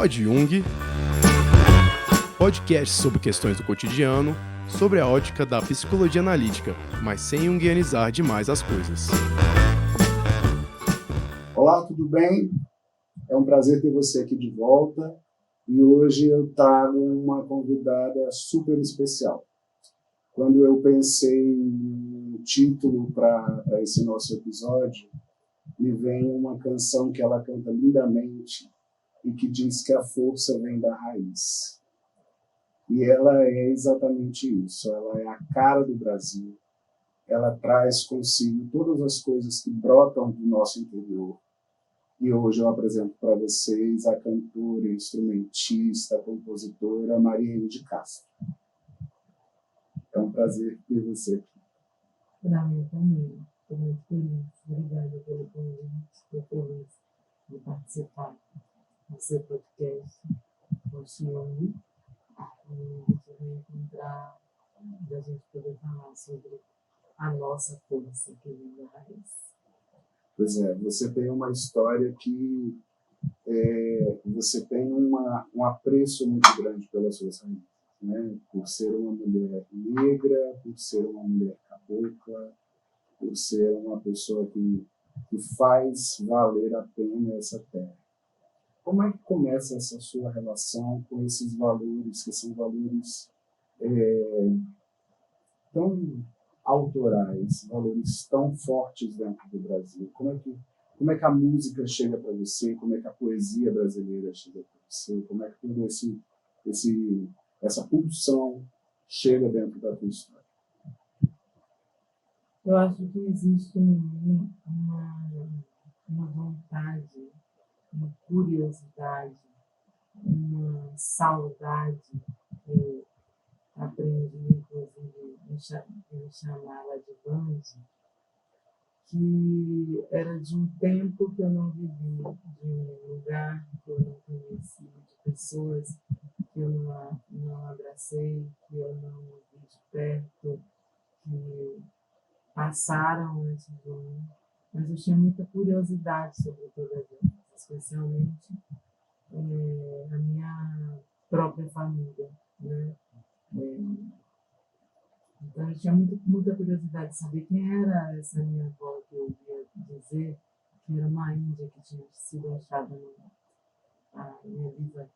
Pod Jung, podcast sobre questões do cotidiano, sobre a ótica da psicologia analítica, mas sem junguianizar demais as coisas. Olá, tudo bem? É um prazer ter você aqui de volta e hoje eu trago uma convidada super especial. Quando eu pensei no título para esse nosso episódio, me vem uma canção que ela canta lindamente e que diz que a força vem da raiz. E ela é exatamente isso, ela é a cara do Brasil. Ela traz consigo todas as coisas que brotam do nosso interior. E hoje eu apresento para vocês a cantora, instrumentista, compositora Mariene de Castro. É um prazer ter você aqui. Para mim também. Estou muito feliz. Obrigada pelo convite. Estou feliz de participar do seu podcast com o Jung. E você vai encontrar da gente poder falar sobre a nossa força que vem da raiz. Pois é, você tem uma história que você tem um apreço muito grande pelas suas raízes, né? Por ser uma mulher negra, por ser uma mulher cabocla, por ser uma pessoa que faz valer a pena essa terra. Como é que começa essa sua relação com esses valores, que são valores tão autorais, valores tão fortes dentro do Brasil? Como é que a música chega para você? Como é que a poesia brasileira chega para você? Como é que toda essa pulsão chega dentro da tua história? Eu acho que existe em mim uma vontade, uma curiosidade, uma saudade. Eu aprendi, inclusive, me chamava de Banji, que era de um tempo que eu não vivi, de um lugar que eu não conheci, de pessoas que eu não abracei, que eu não vi de perto, que passaram antes de mim. Mas eu tinha muita curiosidade sobre todas elas, especialmente a minha própria família, né? Então eu tinha muita curiosidade de saber quem era essa minha avó, que eu ouvia dizer que era uma índia que tinha sido achada na minha bisavó,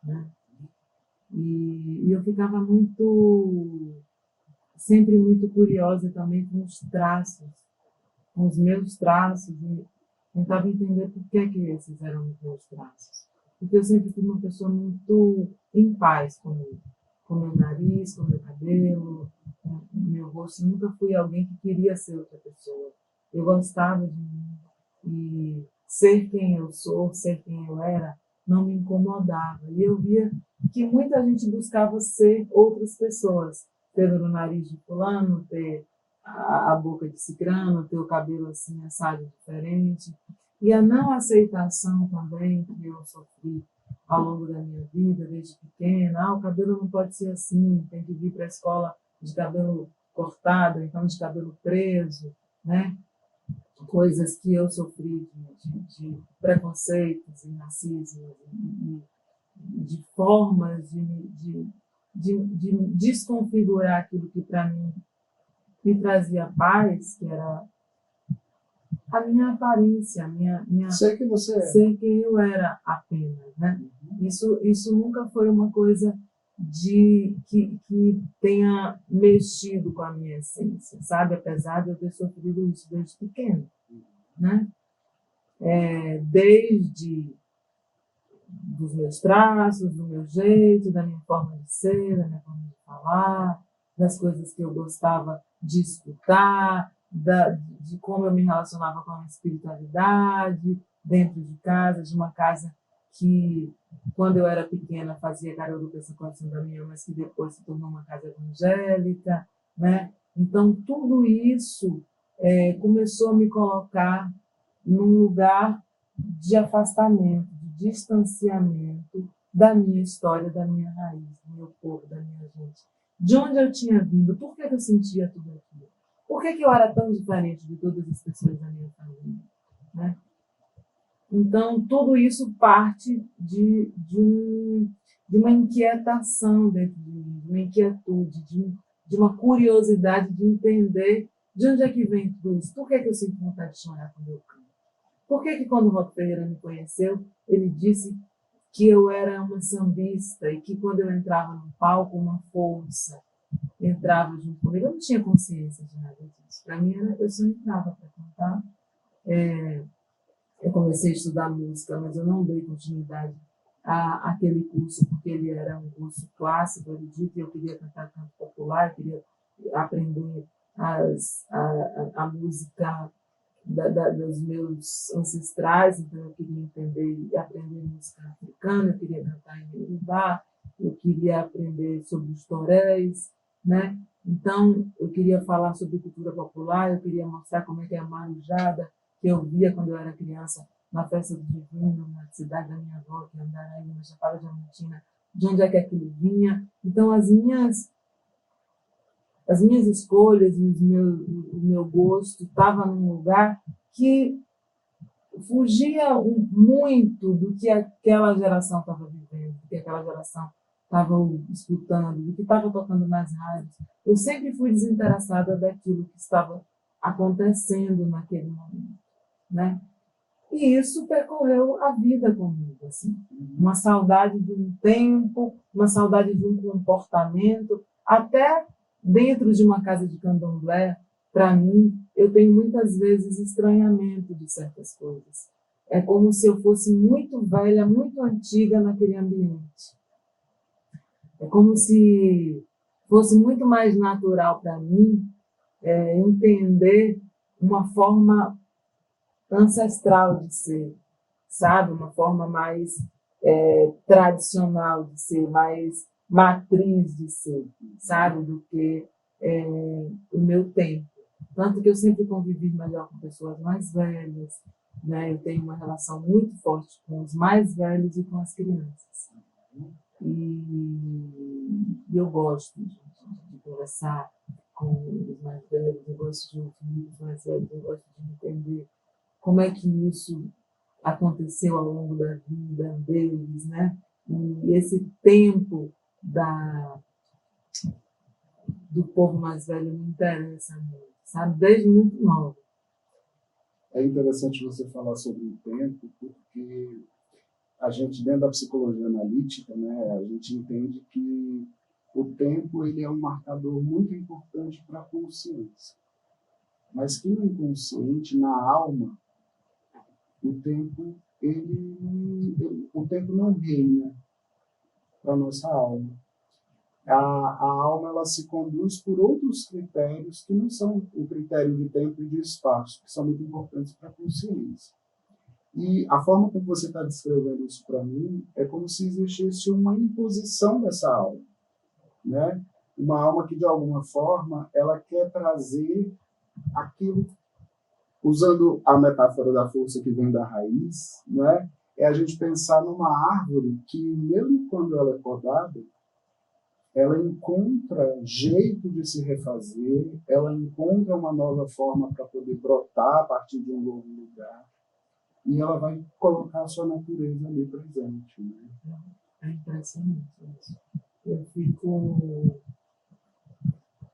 né? E eu ficava sempre muito curiosa também com os traços, com os meus traços, e tentava entender por que esses eram os meus traços. Porque eu sempre fui uma pessoa muito em paz comigo, com meu nariz, com meu cabelo, com meu rosto. Nunca fui alguém que queria ser outra pessoa. Eu gostava de mim. E ser quem eu sou, ser quem eu era, não me incomodava. E eu via que muita gente buscava ser outras pessoas. Ter o nariz de fulano, ter a boca de cicrano, ter o cabelo assim, assado diferente. E a não aceitação também que eu sofri ao longo da minha vida, desde pequena. O cabelo não pode ser assim, tem que vir para a escola de cabelo cortado, então de cabelo preso, né? Coisas que eu sofri de preconceitos e racismo, de formas de desconfigurar aquilo que para mim me trazia paz, que era a minha aparência, Ser quem você é. Ser quem eu era apenas, né? Isso nunca foi uma coisa que tenha mexido com a minha essência, sabe? Apesar de eu ter sofrido isso desde pequeno, né? Desde dos meus traços, do meu jeito, da minha forma de ser, da minha forma de falar, das coisas que eu gostava de escutar, de como eu me relacionava com a espiritualidade dentro de casa, de uma casa que, quando eu era pequena, fazia caruru com essa condição da minha, mas que depois se tornou uma casa evangélica, né? Então, tudo isso começou a me colocar num lugar de afastamento, de distanciamento da minha história, da minha raiz, do meu povo, da minha gente. De onde eu tinha vindo, por que eu sentia tudo aquilo? Por que eu era tão diferente de todas as pessoas da minha família, né? Então, tudo isso parte de uma inquietação dentro de mim, de uma inquietude, de uma curiosidade de entender de onde é que vem tudo isso. Por que eu sinto vontade de chorar quando eu canto? Por que quando o Rock Ferreira me conheceu, ele disse que eu era uma sambista e que quando eu entrava no palco, uma força entrava junto comigo. Eu não tinha consciência de nada disso. Para mim, eu só entrava para cantar. Eu comecei a estudar música, mas eu não dei continuidade àquele curso, porque ele era um curso clássico, erudito, e eu queria cantar canto popular, eu queria aprender a música dos meus ancestrais, então eu queria entender e aprender música africana, eu queria cantar em Yorubá, eu queria aprender sobre os toréis, né? Então, eu queria falar sobre cultura popular, eu queria mostrar como é que é a marujada, que eu via quando eu era criança, na festa do Divino, na cidade da minha avó, que é Andaraí, na Chapada Diamantina, de onde é que aquilo vinha. Então, as minhas escolhas e o meu gosto estava num lugar que fugia muito do que aquela geração estava vivendo, do que aquela geração estava escutando, do que estava tocando nas rádios. Eu sempre fui desinteressada daquilo que estava acontecendo naquele momento, né? E isso percorreu a vida comigo, assim. Uma saudade de um tempo, uma saudade de um comportamento, até dentro de uma casa de candomblé, para mim, eu tenho muitas vezes estranhamento de certas coisas. É como se eu fosse muito velha, muito antiga naquele ambiente. É como se fosse muito mais natural para mim entender uma forma ancestral de ser, sabe? Uma forma mais tradicional de ser, mais matriz de ser, sabe? Do que o meu tempo. Tanto que eu sempre convivi melhor com pessoas mais velhas, né? Eu tenho uma relação muito forte com os mais velhos e com as crianças. E eu gosto de conversar com os mais velhos, eu gosto de ouvir os mais velhos, eu gosto de entender como é que isso aconteceu ao longo da vida deles, né? E esse tempo do povo mais velho me interessa muito, sabe? Desde muito nova. É interessante você falar sobre o tempo, porque a gente, dentro da psicologia analítica, né, a gente entende que o tempo ele é um marcador muito importante para a consciência. Mas que no inconsciente, na alma, o tempo não reina para a nossa alma. A alma ela se conduz por outros critérios que não são o critério de tempo e de espaço, que são muito importantes para a consciência. E a forma como você está descrevendo isso para mim é como se existisse uma imposição dessa alma, né? Uma alma que, de alguma forma, ela quer trazer aquilo, usando a metáfora da força que vem da raiz, né? É a gente pensar numa árvore que, mesmo quando ela é podada, ela encontra jeito de se refazer, ela encontra uma nova forma para poder brotar a partir de um novo lugar, e ela vai colocar a sua natureza ali presente. Né? É impressionante isso. Eu fico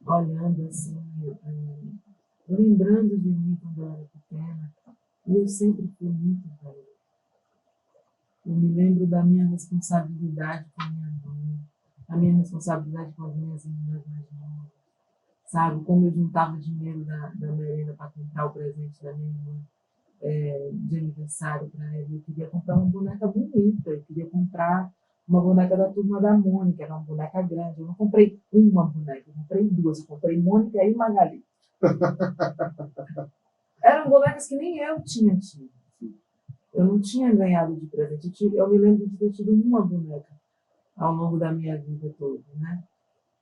olhando assim, lembrando de mim quando eu era pequena, e eu sempre fui muito velha. Eu me lembro da minha responsabilidade com a minha mãe, a minha responsabilidade com as minhas irmãs mais novas, sabe? Como eu juntava dinheiro da merenda para comprar o presente da minha irmã de aniversário para ela. Eu queria comprar uma boneca bonita, eu queria comprar uma boneca da Turma da Mônica, era uma boneca grande. Eu não comprei uma boneca, eu comprei duas. Eu comprei Mônica e Magali. Eram bonecas que nem eu tinha tido. Eu não tinha ganhado de presente. Eu me lembro de ter tido uma boneca ao longo da minha vida toda, né?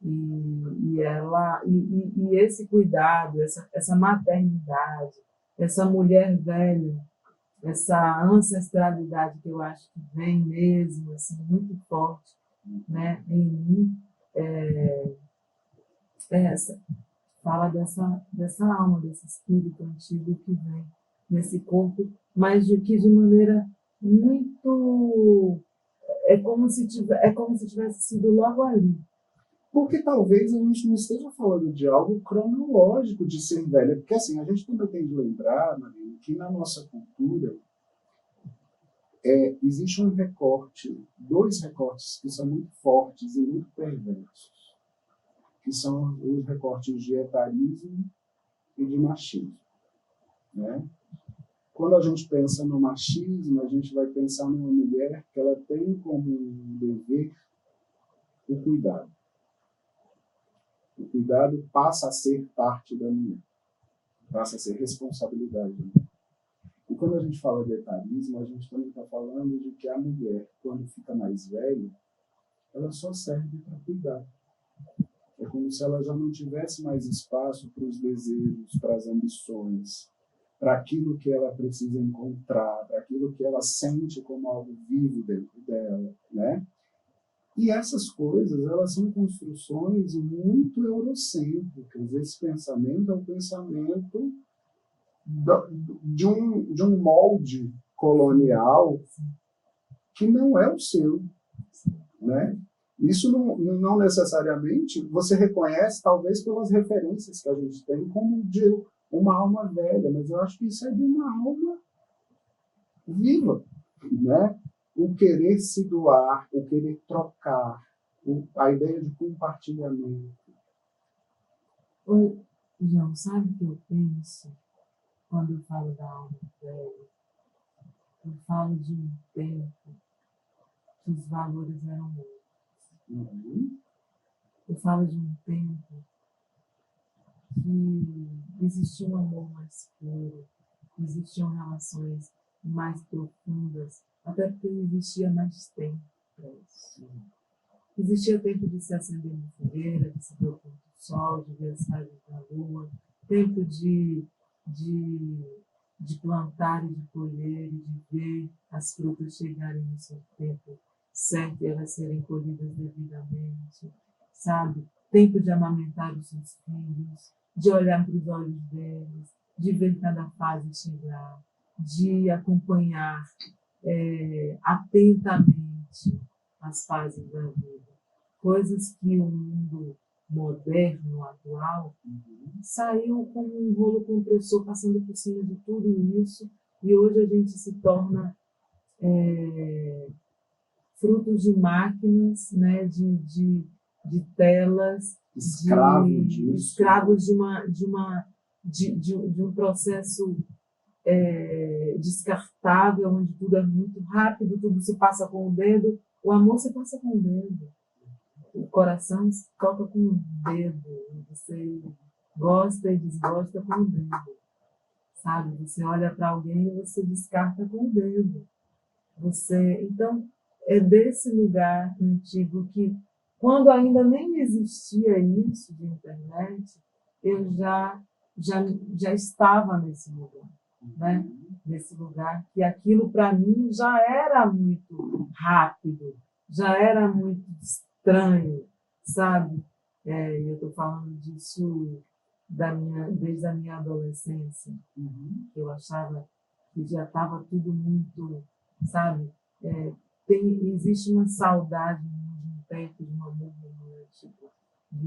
E esse cuidado, essa maternidade, essa mulher velha, essa ancestralidade que eu acho que vem mesmo, assim, muito forte, né, em mim, fala dessa alma, desse espírito antigo que vem nesse corpo mas de maneira muito... É como se tivesse sido logo ali. Porque talvez a gente não esteja falando de algo cronológico de ser velha, porque assim, a gente também tem de lembrar, Marina, que na nossa cultura existe um recorte, dois recortes que são muito fortes e muito perversos, que são os recortes de etarismo e de machismo, né? Quando a gente pensa no machismo, a gente vai pensar numa mulher que ela tem como dever o cuidado. O cuidado passa a ser parte da mulher, passa a ser responsabilidade da mulher. E quando a gente fala de etarismo, a gente também está falando de que a mulher, quando fica mais velha, ela só serve para cuidar. É como se ela já não tivesse mais espaço para os desejos, para as ambições, para aquilo que ela precisa encontrar, para aquilo que ela sente como algo vivo dentro dela, né? E essas coisas, elas são construções muito eurocêntricas. Esse pensamento é um pensamento de um molde colonial que não é o seu, né? Isso não necessariamente você reconhece, talvez pelas referências que a gente tem, como de uma alma velha, mas eu acho que isso é de uma alma viva, né? O querer se doar, o querer trocar, a ideia de compartilhamento. Oi, João, sabe o que eu penso quando eu falo da alma velha? Eu falo de um tempo que os valores eram outros. Eu falo de um tempo que existia um amor mais puro, existiam relações mais profundas, até porque existia mais tempo para isso. Existia tempo de se acender uma fogueira, de se ver o pôr do sol, de ver as fases da lua, tempo de plantar e de colher, e de ver as frutas chegarem no seu tempo certo e elas serem colhidas devidamente, sabe? Tempo de amamentar os seus filhos, de olhar para os olhos deles, de ver cada fase chegar, de acompanhar atentamente as fases da vida. Coisas que o mundo moderno, atual, saiu como um rolo compressor passando por cima de tudo isso, e hoje a gente se torna frutos de máquinas, né, de telas, escravos de um processo descartável, onde tudo é muito rápido, tudo se passa com o dedo. O amor se passa com o dedo, o coração se toca com o dedo, você gosta e desgosta com o dedo, sabe? Você olha para alguém e você descarta com o dedo. Então, é desse lugar antigo que, quando ainda nem existia isso de internet, eu já estava nesse lugar, né? Nesse lugar que aquilo para mim já era muito rápido, já era muito estranho, sabe? Eu estou falando disso desde a minha adolescência, que eu achava que já estava tudo muito, sabe? Existe uma saudade de um tempo, de um amor romântico, de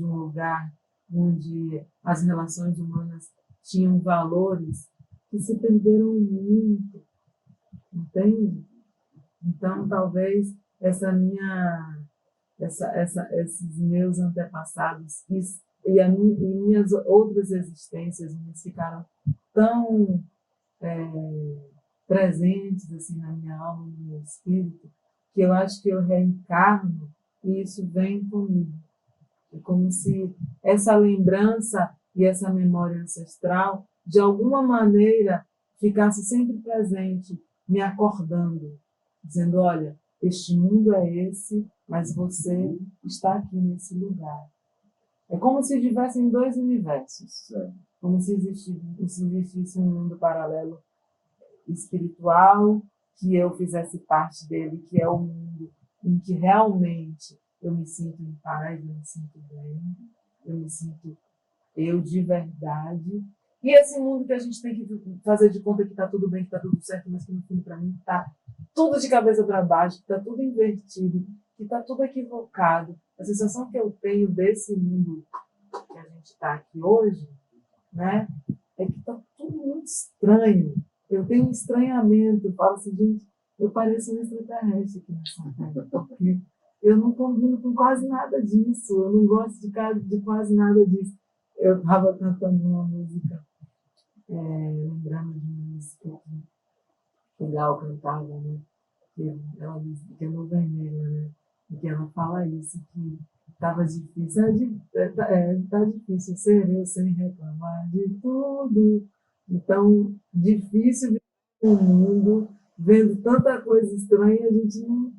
um lugar onde as relações humanas tinham valores que se perderam muito, entende? Então, talvez esses meus antepassados e minhas outras existências ficaram tão presentes assim na minha alma, no meu espírito, que eu acho que eu reencarno e isso vem comigo. É como se essa lembrança e essa memória ancestral, de alguma maneira, ficasse sempre presente, me acordando, dizendo, olha, este mundo é esse, mas você está aqui nesse lugar. É como se tivessem dois universos, como se existisse um mundo paralelo espiritual, que eu fizesse parte dele, que é o mundo em que realmente eu me sinto em paz, eu me sinto bem, eu me sinto eu de verdade, E esse mundo que a gente tem que fazer de conta que está tudo bem, que está tudo certo, mas que no fundo, para mim, está tudo de cabeça para baixo, que está tudo invertido, que está tudo equivocado. A sensação que eu tenho desse mundo que a gente está aqui hoje, né, é que está tudo muito estranho. Eu tenho um estranhamento, eu falo assim, gente, eu pareço um extraterrestre aqui nessa terra, porque eu não combino com quase nada disso, eu não gosto de quase nada disso. Eu estava cantando uma música, lembrando de uma música que o Gal cantava, né? Que ela diz que é no vermelho, né? E que ela fala isso, que estava difícil, tá difícil ser eu sem reclamar de tudo. Então, difícil viver no mundo, vendo tanta coisa estranha, a gente não.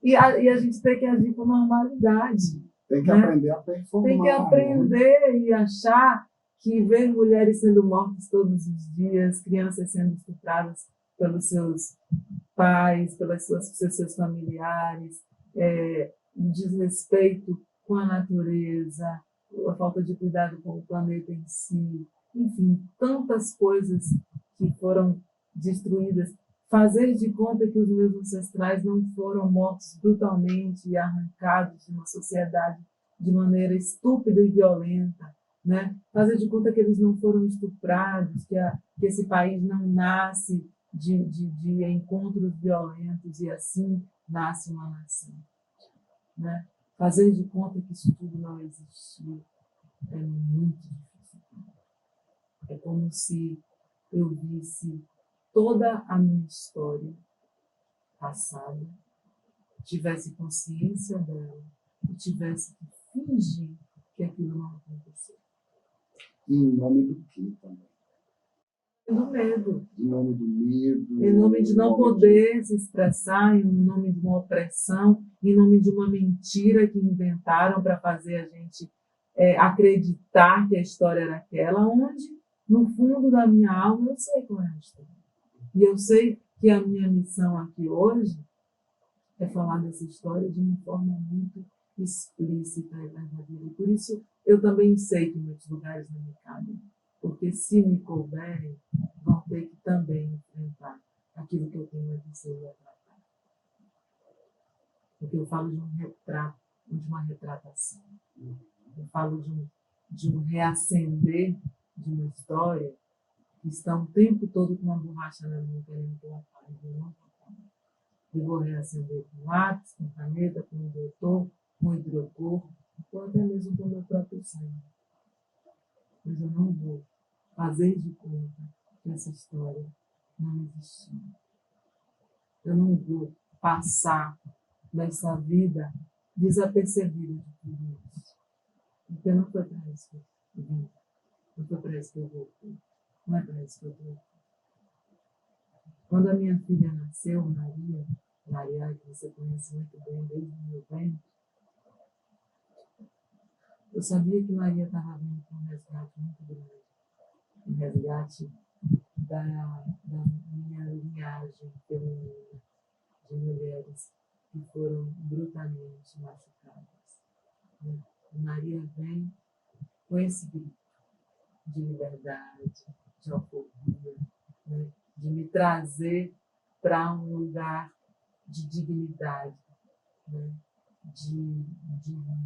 E a gente tem que agir com normalidade. Tem que né? aprender a performar. Tem que aprender e achar que ver mulheres sendo mortas todos os dias, crianças sendo estupradas pelos seus pais, seus familiares, um desrespeito com a natureza, a falta de cuidado com o planeta em si, enfim, tantas coisas que foram destruídas. Fazer de conta que os meus ancestrais não foram mortos brutalmente e arrancados de uma sociedade de maneira estúpida e violenta, né? Fazer de conta que eles não foram estuprados, que esse país não nasce de encontros violentos e assim nasce uma nação, né? Fazer de conta que isso tudo não existiu é muito difícil. É como se eu visse toda a minha história passada, tivesse consciência dela e tivesse que fingir que aquilo não aconteceu. E em nome do quê também? Do medo. Em nome do medo. Em nome de não poder se expressar, em nome de uma opressão, em nome de uma mentira que inventaram para fazer a gente acreditar que a história era aquela, onde, no fundo da minha alma, eu sei qual é a história. E eu sei que a minha missão aqui hoje é falar dessa história de uma forma muito explícita e verdadeira. E por isso eu também sei que muitos lugares não me cabem, porque se me couberem, vão ter que também enfrentar aquilo que eu tenho a dizer e a tratar. Porque eu falo de um retrato, de uma retratação. Eu falo de um reacender de uma história que está um tempo todo com uma borracha na mão querendo que ela apague. Eu vou reacender com lápis, com caneta, com um doutor, com hidrocor, ou até mesmo com o meu próprio sangue. Mas eu não vou fazer de conta que essa história não existiu. Eu não vou passar nessa vida desapercebida de tudo isso. Porque não foi para isso que eu vim. Não foi para isso que eu voltei. Não é para isso que eu voltei. Quando a minha filha nasceu, Maria, que você conhece muito bem desde o meu ventre, eu sabia que Maria estava vindo com um resgate muito grande. Um resgate da minha linhagem feminina, de mulheres que foram brutalmente machucadas. Maria vem com esse grito de liberdade, de alforria, né? De me trazer para um lugar de dignidade, né? de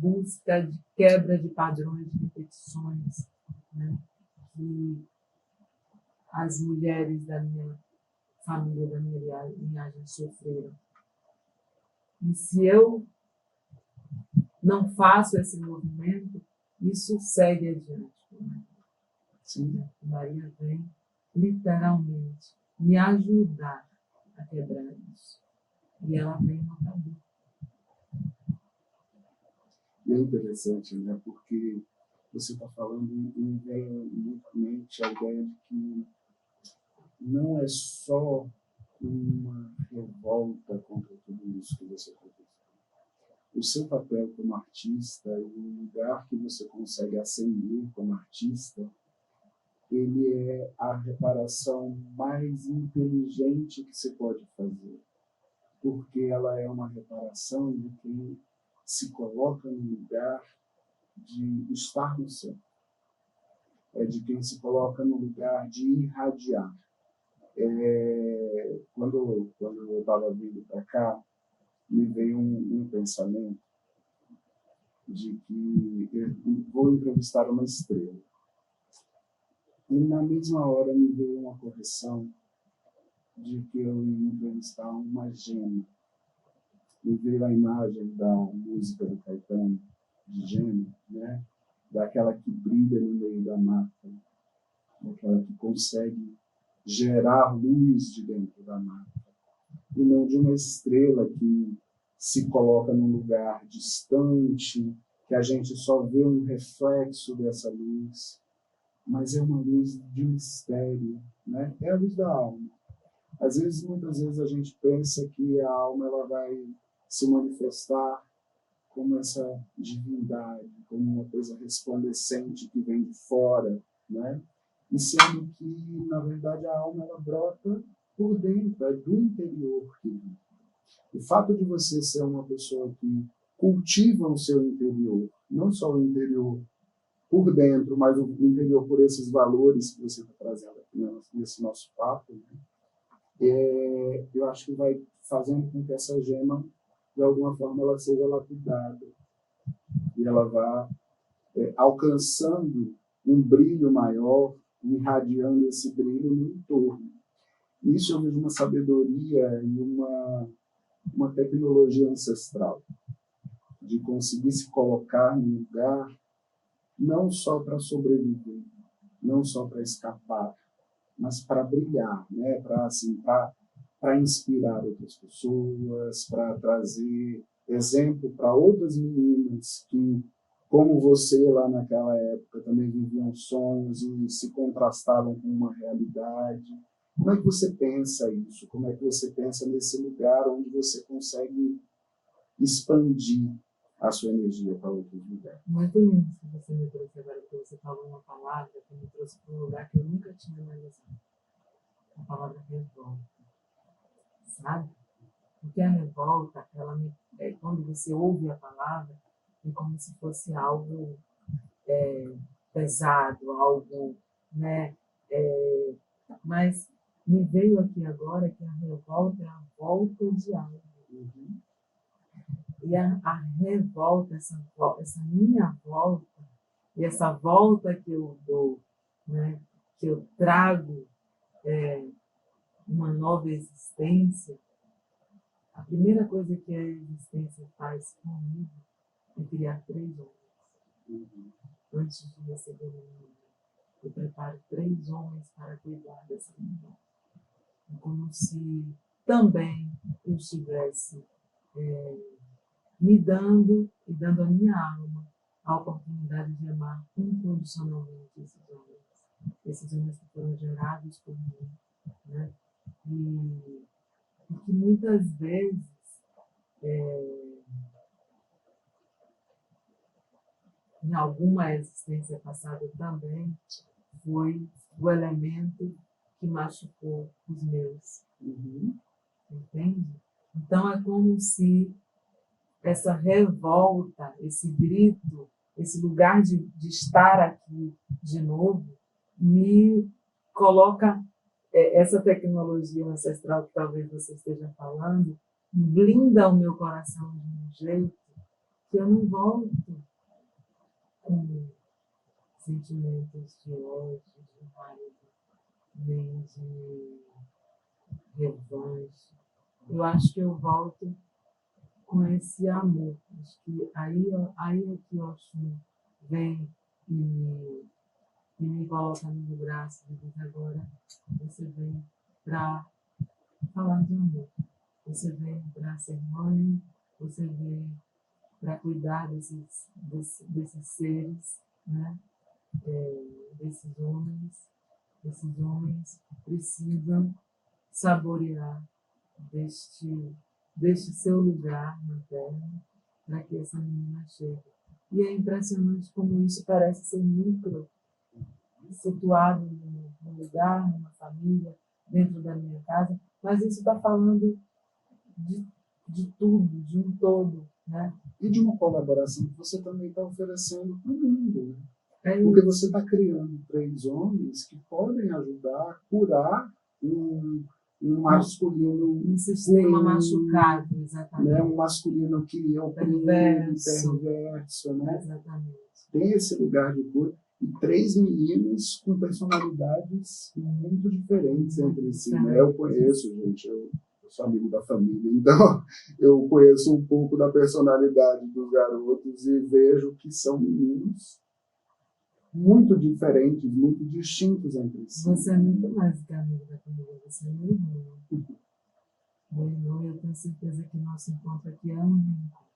busca, de quebra de padrões, de repetições, né? Que as mulheres da minha família, da minha linhagem sofreram. E se eu não faço esse movimento, isso segue adiante. Né? Sim. Maria vem, literalmente, me ajudar a quebrar isso. E ela vem no caminho. E é interessante, né? Porque você está falando e me vem muito à mente a ideia de que não é só uma revolta contra tudo isso que você produziu. O seu papel como artista e o lugar que você consegue ascender como artista, ele é a reparação mais inteligente que se pode fazer, porque ela é uma reparação de quem se coloca no lugar de estar no centro. é de quem se coloca no lugar de irradiar. Quando eu estava vindo para cá, me veio um pensamento de que eu vou entrevistar uma estrela. E na mesma hora me veio uma correção de que eu ia entrevistar uma gema. Me veio a imagem da música do Caetano, de gema, né? Daquela que brilha no meio da mata, daquela que consegue gerar luz de dentro da mata, e não de uma estrela que se coloca num lugar distante, que a gente só vê um reflexo dessa luz, mas é uma luz de mistério, né? É a luz da alma. Muitas vezes a gente pensa que a alma ela vai se manifestar como essa divindade, como uma coisa resplandecente que vem de fora, né? E sendo que, na verdade, a alma ela brota por dentro, é do interior que vem. O fato de você ser uma pessoa que cultiva o seu interior, não só o interior por dentro, mas o interior por esses valores que você está trazendo aqui nesse nosso papo, né? Eu acho que vai fazendo com que essa gema, de alguma forma, ela seja lapidada e ela vá alcançando um brilho maior, irradiando esse brilho no entorno. Isso eu vejo uma sabedoria e uma tecnologia ancestral de conseguir se colocar no lugar não só para sobreviver, não só para escapar, mas para brilhar, né? Para inspirar outras pessoas, para trazer exemplo para outras meninas que, como você lá naquela época, também viviam sonhos e se contrastavam com uma realidade. Como é que você pensa isso? Como é que você pensa nesse lugar onde você consegue expandir a sua energia para outros lugares? Muito lindo que você me trouxe agora, que você falou uma palavra que me trouxe para um lugar que eu nunca tinha analisado. A palavra revolta, sabe? Porque a revolta, quando você ouve a palavra, é como se fosse algo pesado, algo, né? Mas me veio aqui agora que a revolta é a volta de algo. E a revolta, essa minha volta, e essa volta que eu dou, né? Que eu trago uma nova existência, a primeira coisa que a existência faz comigo é criar 3 homens. Antes de receber o menino, eu preparo 3 homens para cuidar dessa mulher. É como se também eu estivesse me dando e dando à minha alma a oportunidade de amar incondicionalmente esses homens que foram gerados por mim, né? E que muitas vezes em alguma existência passada também foi o elemento que machucou os meus. Entende? Então é como se essa revolta, esse grito, esse lugar de estar aqui de novo, me coloca essa tecnologia ancestral que talvez você esteja falando, blinda o meu coração de um jeito que eu não volto com sentimentos de ódio, de raiva, nem de revanche. Eu acho que eu volto com esse amor. Acho que aí é que o Oxum vem e me coloca no meu braço e diz: agora você vem para falar de amor. Você vem para ser mãe, você vem para cuidar desses seres, né? Desses homens. Esses homens precisam saborear deste seu lugar na terra para que essa menina chegue. E é impressionante como isso parece ser micro, situado num lugar, numa família, dentro da minha casa, mas isso está falando de tudo, de um todo, né? E de uma colaboração que você também está oferecendo para o mundo, né? Porque você está criando 3 homens que podem ajudar a curar um masculino Um sistema ruim, machucado, exatamente. né? Um masculino que é oprimido, perverso, né? Exatamente. Tem esse lugar de cura. E 3 meninos com personalidades muito diferentes entre si, né? Eu conheço, gente, eu sou amigo da família, então eu conheço um pouco da personalidade dos garotos e vejo que são meninos muito diferentes, muito distintos entre si. Você é muito mais do que amigo da família, você é meu irmão. Meu irmão, eu tenho certeza que nosso encontro aqui é um reencontro.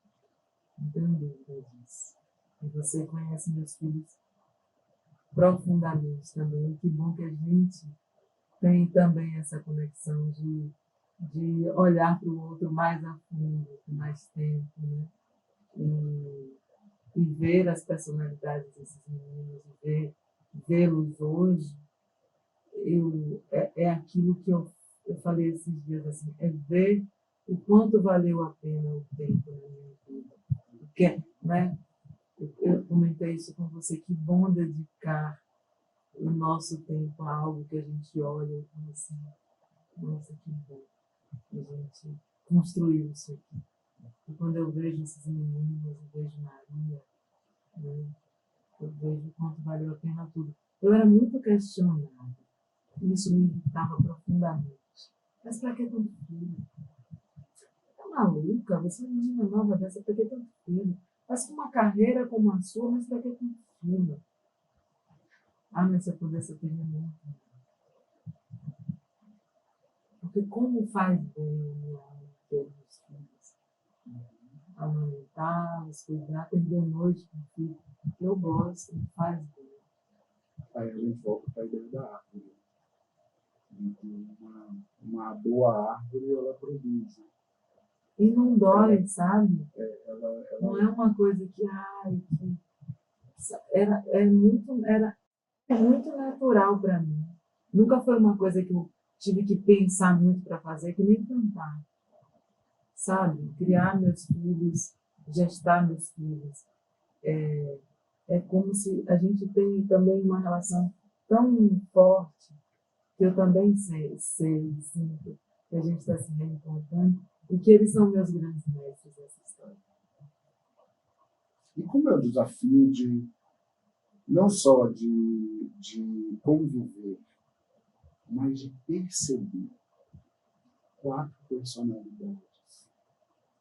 Não tenho dúvida disso. E você conhece meus filhos profundamente também. E que bom que a gente tem também essa conexão de olhar para o outro mais a fundo, com mais tempo, né? E ver as personalidades desses meninos, e vê-los hoje, é aquilo que eu falei esses dias, assim, é ver o quanto valeu a pena o tempo na minha vida. Porque, né, eu comentei isso com você, que bom dedicar o nosso tempo a algo que a gente olha e fala assim, nossa, que bom, a gente construiu isso aqui. E quando eu vejo esses meninos, eu vejo Maria, né, eu vejo o quanto valeu a pena tudo. Eu era muito questionada, e isso me irritava profundamente. Mas para que tanto filho? Tá maluca? Você é uma menina nova dessa, para que tanto filho? Faz uma carreira como a sua, mas para que tanto filho? Ah, mas se eu pudesse, eu teria muito. Porque como faz bem ter os filhos? Amamentá-los, cuidar, perder noite com o filho. Eu gosto, faz bem. Aí a gente volta para a ideia da árvore. Uma boa árvore, ela produz. E não dói, sabe? Ela Não é uma coisa que, é muito natural para mim. Nunca foi uma coisa que eu tive que pensar muito para fazer, que nem cantar. Sabe? Criar meus filhos, gestar meus filhos. É como se a gente tem também uma relação tão forte que eu também sinto que a gente está se reencontrando e que eles são meus grandes mestres dessa história. E como é o desafio não só de conviver, mas de perceber 4 personalidades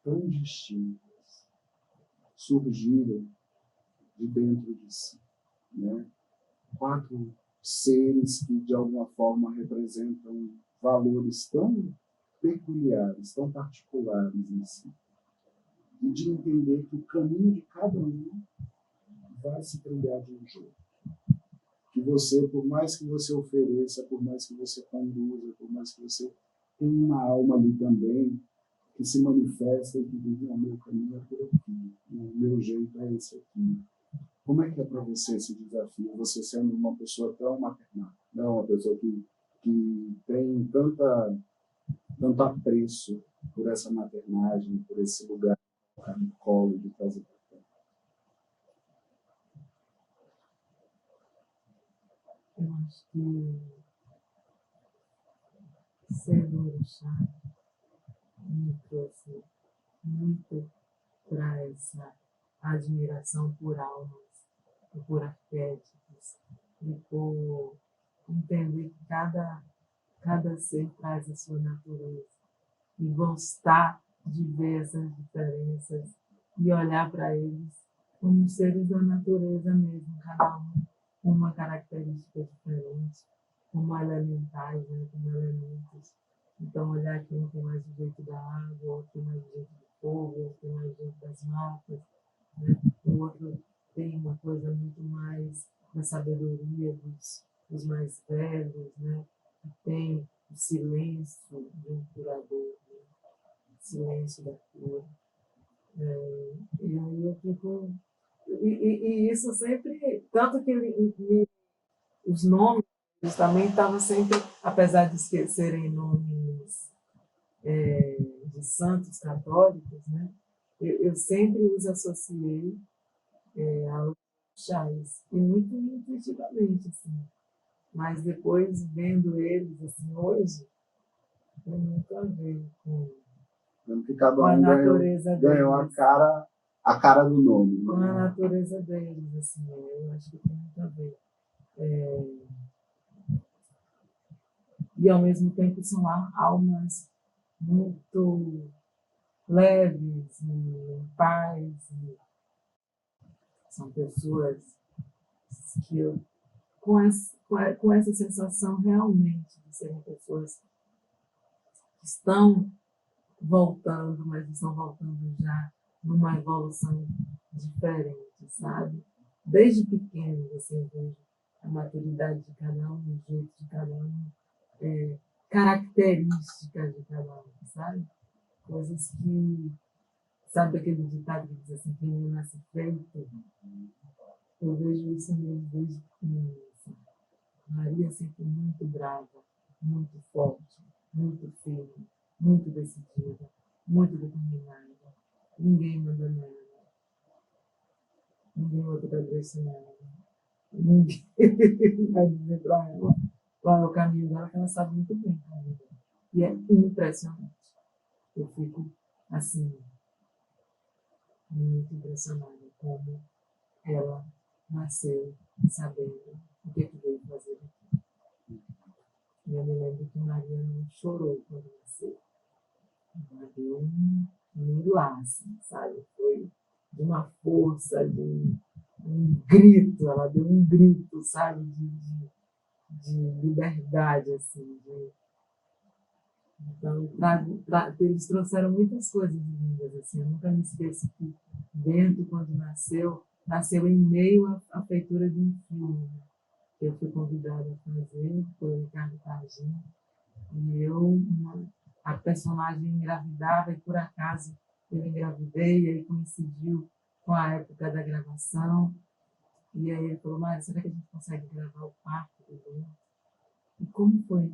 tão distintas surgiram de dentro de si, né? 4 seres que, de alguma forma, representam valores tão peculiares, tão particulares em si. E de entender que o caminho de cada um vai se trilhar de um jeito. Que você, por mais que você ofereça, por mais que você conduza, por mais que você tenha uma alma ali também, que se manifesta e que diz, o meu caminho é por aqui, o meu jeito é esse aqui. Como é que é para você esse desafio? Você sendo uma pessoa tão maternal, não uma pessoa que tem tanto apreço por essa maternagem, por esse lugar no colo de trazer para cá. Eu acho que ser do orixá me trouxe muito para essa admiração por almas, e por arquétipos, e por entender que cada ser traz a sua natureza, e gostar de ver essas diferenças e olhar para eles como seres da natureza mesmo, cada um com uma característica diferente, como elementais, né, como elementos. Então, olhar que um tem mais o jeito da água, outro tem mais o jeito do fogo, outro tem mais o jeito das matas, né? O outro tem uma coisa muito mais da sabedoria dos mais velhos, né? Tem o silêncio de um curador, né? O silêncio da cura. E aí eu fico... E isso sempre... Tanto que os nomes também estavam sempre, apesar de serem nomes de santos católicos, né? Eu sempre os associei chás, e muito intuitivamente, assim. Mas depois, vendo eles, assim, hoje, tem muito a ver Tanto que com cada a um natureza ganhou deles. a cara do nome. Com a Né? natureza deles, assim, eu acho que tem muito a ver. E, ao mesmo tempo, são almas muito leves e em paz. E são pessoas que eu, com essa sensação realmente de serem pessoas que estão voltando, mas estão voltando já numa evolução diferente, sabe? Desde pequenos, assim, eu vejo a maturidade de cada um, o jeito de cada um, características de cada um, sabe? Coisas que, sabe aquele ditado que diz assim, quem não nasce feito? Eu vejo isso mesmo desde pequeno. Assim. Maria sempre muito brava, muito forte, muito firme, muito decidida, muito determinada. Ninguém manda nela. Ninguém outra cabeça nela. Ninguém vai dizer para ela qual é o caminho dela, que ela sabe muito bem o caminho dela. E é impressionante. Eu fico, assim, muito impressionada como ela nasceu sabendo o que veio fazer aqui. E eu me lembro que Maria não chorou quando nasceu. Ela deu um laço, sabe? Foi de uma força, de um grito, ela deu um grito, sabe? De liberdade, assim. Então, eles trouxeram muitas coisas lindas, assim. Eu nunca me esqueço que Bento, quando nasceu em meio à feitura de um filme que eu fui convidada a fazer pelo Ricardo Targino. E a personagem engravidava e, por acaso, eu engravidei, e aí coincidiu com a época da gravação. E aí ele falou, Mário, será que a gente consegue gravar o parto do Bento? E como foi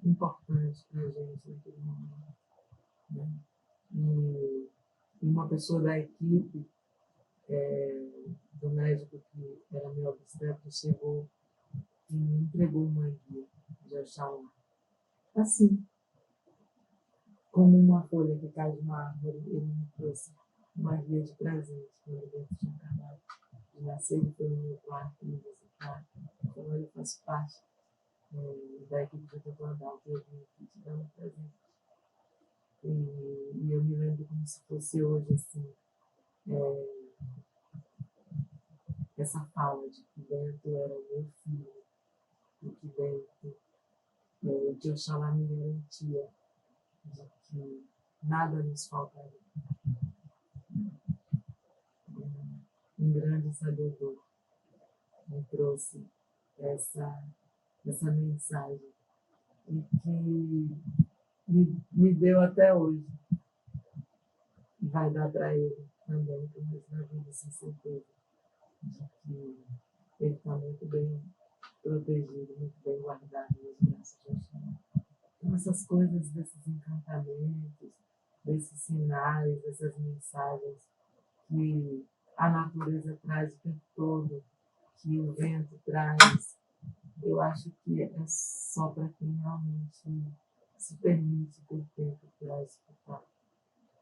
importante para a gente naquele momento. Né? E uma pessoa da equipe, do médico que era meu obstetra, chegou e me entregou uma guia de Oxalá. Assim, como uma folha que cai de uma árvore, ele me trouxe uma guia de presente quando ele tinha acabado de nascer. Ele foi no meu quarto me visitar. Então, eu faço parte da equipe de Tecladal, que eu vim aqui te dar um presente. E eu me lembro como se fosse hoje, assim, essa fala de que Bento era o meu filho, e que Bento, que Oxalá me garantia de que nada nos faltaria. Um grande sabedor me trouxe essa mensagem e que me deu até hoje. E vai dar para ele também, por mais na vida, sem certeza, de que ele está muito bem protegido, muito bem guardado nos braços de Oxalá. Então, essas coisas desses encantamentos, desses sinais, dessas mensagens que a natureza traz o tempo todo, que o vento traz, eu acho que é só para quem realmente se permite ter tempo para escutar,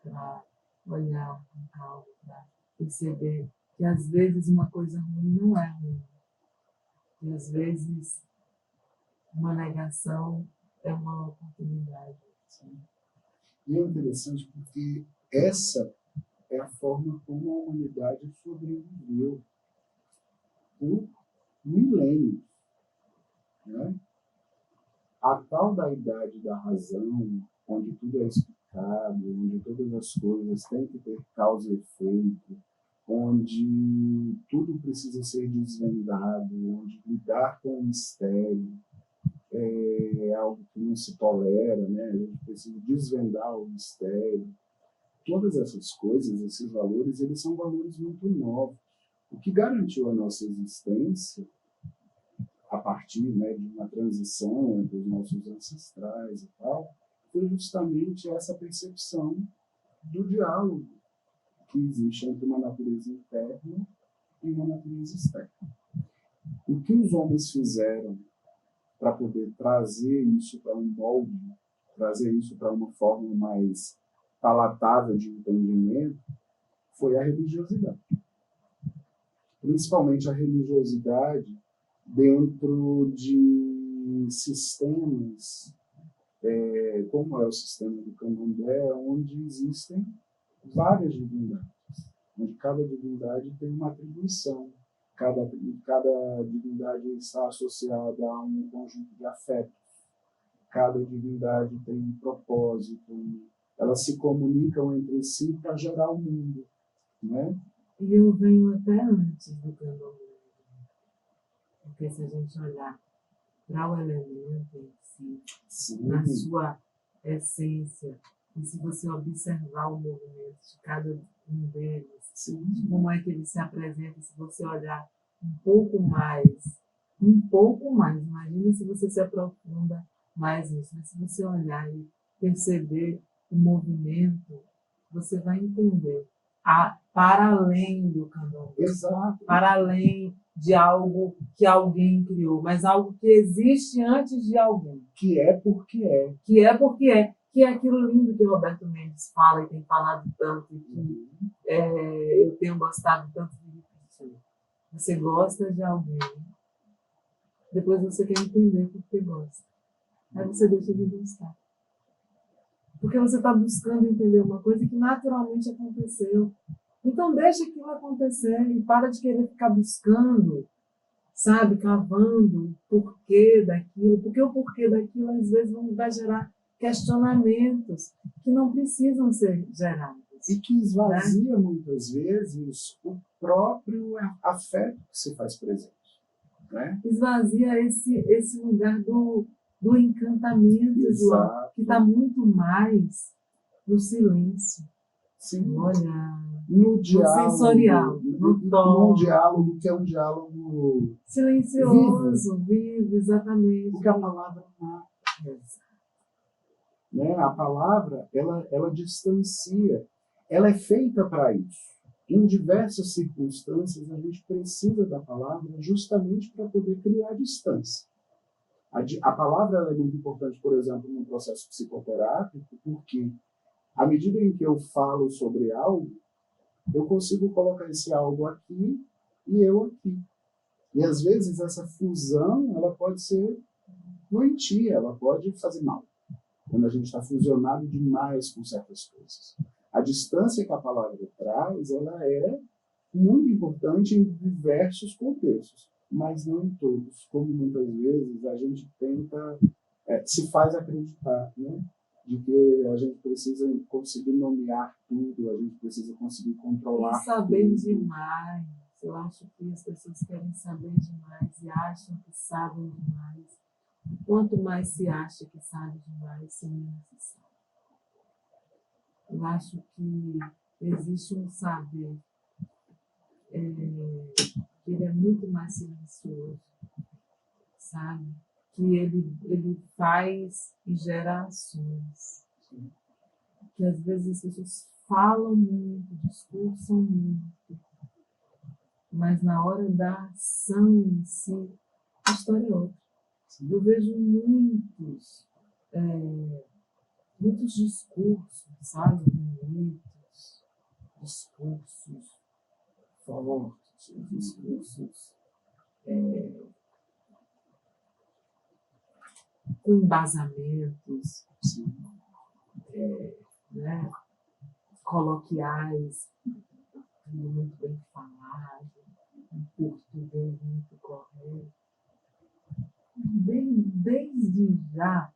para olhar com calma, para perceber que às vezes uma coisa ruim não é ruim, e às vezes uma negação é uma oportunidade. Sim. E é interessante porque essa é a forma como a humanidade sobreviveu por milênios. Né? A tal da idade da razão, onde tudo é explicado, onde todas as coisas têm que ter causa e efeito, onde tudo precisa ser desvendado, onde lidar com o mistério é algo que não se tolera, né? A gente precisa desvendar o mistério. Todas essas coisas, esses valores, eles são valores muito novos. O que garantiu a nossa existência, a partir, né, de uma transição entre os nossos ancestrais e tal, foi justamente essa percepção do diálogo que existe entre uma natureza interna e uma natureza externa. O que os homens fizeram para poder trazer isso para um molde, trazer isso para uma forma mais palatável de entendimento, foi a religiosidade. Principalmente a religiosidade dentro de sistemas, como é o sistema do Candomblé, onde existem várias divindades, onde cada divindade tem uma atribuição, cada divindade está associada a um conjunto de afetos, cada divindade tem um propósito, elas se comunicam entre si para gerar o mundo, né? E eu venho até antes do Candomblé, porque se a gente olhar para o elemento em si, Sim. na sua essência, e se você observar o movimento de cada um deles, de como é que ele se apresenta, se você olhar um pouco mais, imagina se você se aprofunda mais nisso, mas se você olhar e perceber o movimento, você vai entender para além do Candomblé, Exato. para além de algo que alguém criou, mas algo que existe antes de alguém. Que é porque é. Que é porque é. Que é aquilo lindo que o Roberto Mendes fala e tem falado tanto, e que eu tenho gostado tanto de repetir. Você gosta de alguém, depois você quer entender por que gosta. Aí você deixa de gostar. Porque você está buscando entender uma coisa que naturalmente aconteceu. Então deixa aquilo acontecer e para de querer ficar buscando, sabe, cavando o porquê daquilo, porque o porquê daquilo às vezes vai gerar questionamentos que não precisam ser gerados. E que esvazia muitas vezes o próprio afeto que se faz presente. Né? Esvazia esse lugar do encantamento, João, que está muito mais no silêncio. Sim. Olha, no diálogo, sensorial, no diálogo que é um diálogo silencioso, vivo, exatamente. Porque a palavra mata. Né? A palavra, ela distancia. Ela é feita para isso. Em diversas circunstâncias, a gente precisa da palavra justamente para poder criar distância. A palavra ela é muito importante, por exemplo, no processo psicoterápico, porque à medida em que eu falo sobre algo, eu consigo colocar esse algo aqui e eu aqui. E às vezes essa fusão ela pode ser doentia, ela pode fazer mal, quando a gente está fusionado demais com certas coisas. A distância que a palavra traz, ela é muito importante em diversos contextos, mas não em todos, como muitas vezes a gente tenta, se faz acreditar, né? De que a gente precisa conseguir nomear tudo, a gente precisa conseguir controlar e saber tudo. demais. Eu acho que as pessoas querem saber demais e acham que sabem demais. Quanto mais se acha que sabe demais, menos se sabe. Eu acho que existe um saber que ele é muito mais silencioso, sabe? Que ele faz e gera ações. Que às vezes as pessoas falam muito, discursam muito, mas na hora da ação em si, a história é outra. Eu vejo muitos discursos, sabe? Bonitos, discursos fortes, discursos com embasamentos, né? Coloquiais, muito bem falado, um português muito correto. Desde já,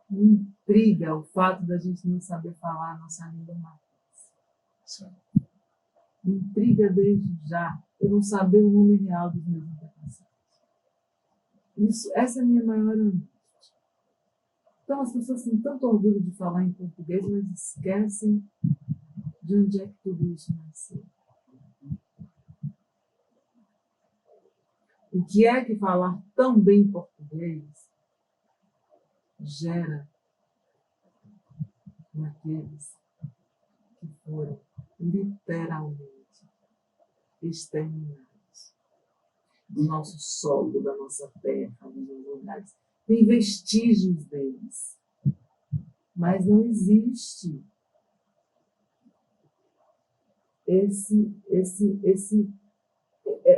me intriga o fato da gente não saber falar a nossa língua materna. Me intriga desde já eu não saber o nome real dos meus antepassados. Essa é a minha maior angústia. Então as pessoas têm tanto orgulho de falar em português, mas esquecem de onde é que tudo isso nasceu. O que é que falar tão bem português gera naqueles que foram literalmente exterminados do nosso solo, da nossa terra, dos nossos lugares. Tem vestígios deles, mas não existe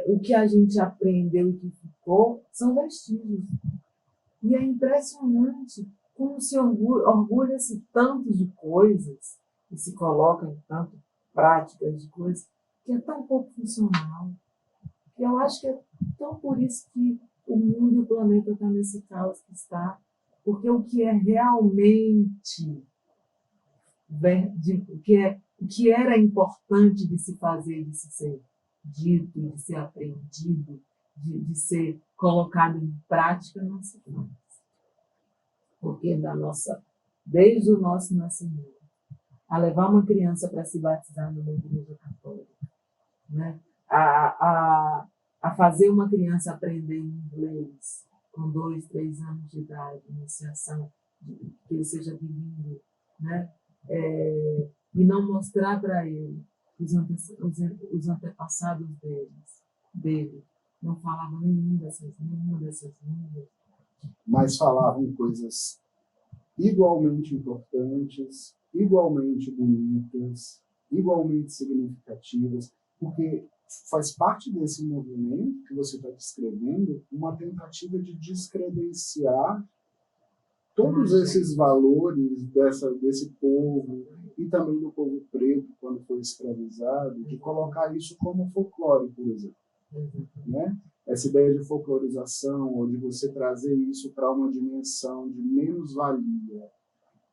o que a gente aprendeu e que ficou são vestígios. E é impressionante como se orgulha-se tanto de coisas e se coloca em tanto práticas de coisas que é tão pouco funcional. E eu acho que é tão por isso que o mundo e o planeta estão nesse caos que está, porque o que é realmente o que era importante de se fazer, de se ser dito, de ser aprendido, de ser colocado em prática, não se faz. Porque desde o nosso nascimento, a levar uma criança para se batizar numa igreja católica, né? a fazer uma criança aprender inglês com 2, 3 anos de idade, iniciação, que ele seja bilíngue, né? E não mostrar para ele os antepassados dele. Não falavam nenhuma dessas línguas. Mas falavam coisas igualmente importantes, igualmente bonitas, igualmente significativas, porque faz parte desse movimento que você está descrevendo uma tentativa de descredenciar todos esses valores desse povo e também do povo preto quando foi escravizado, de colocar isso como folclore, por exemplo. Né? Essa ideia de folclorização, ou de você trazer isso para uma dimensão de menos-valia,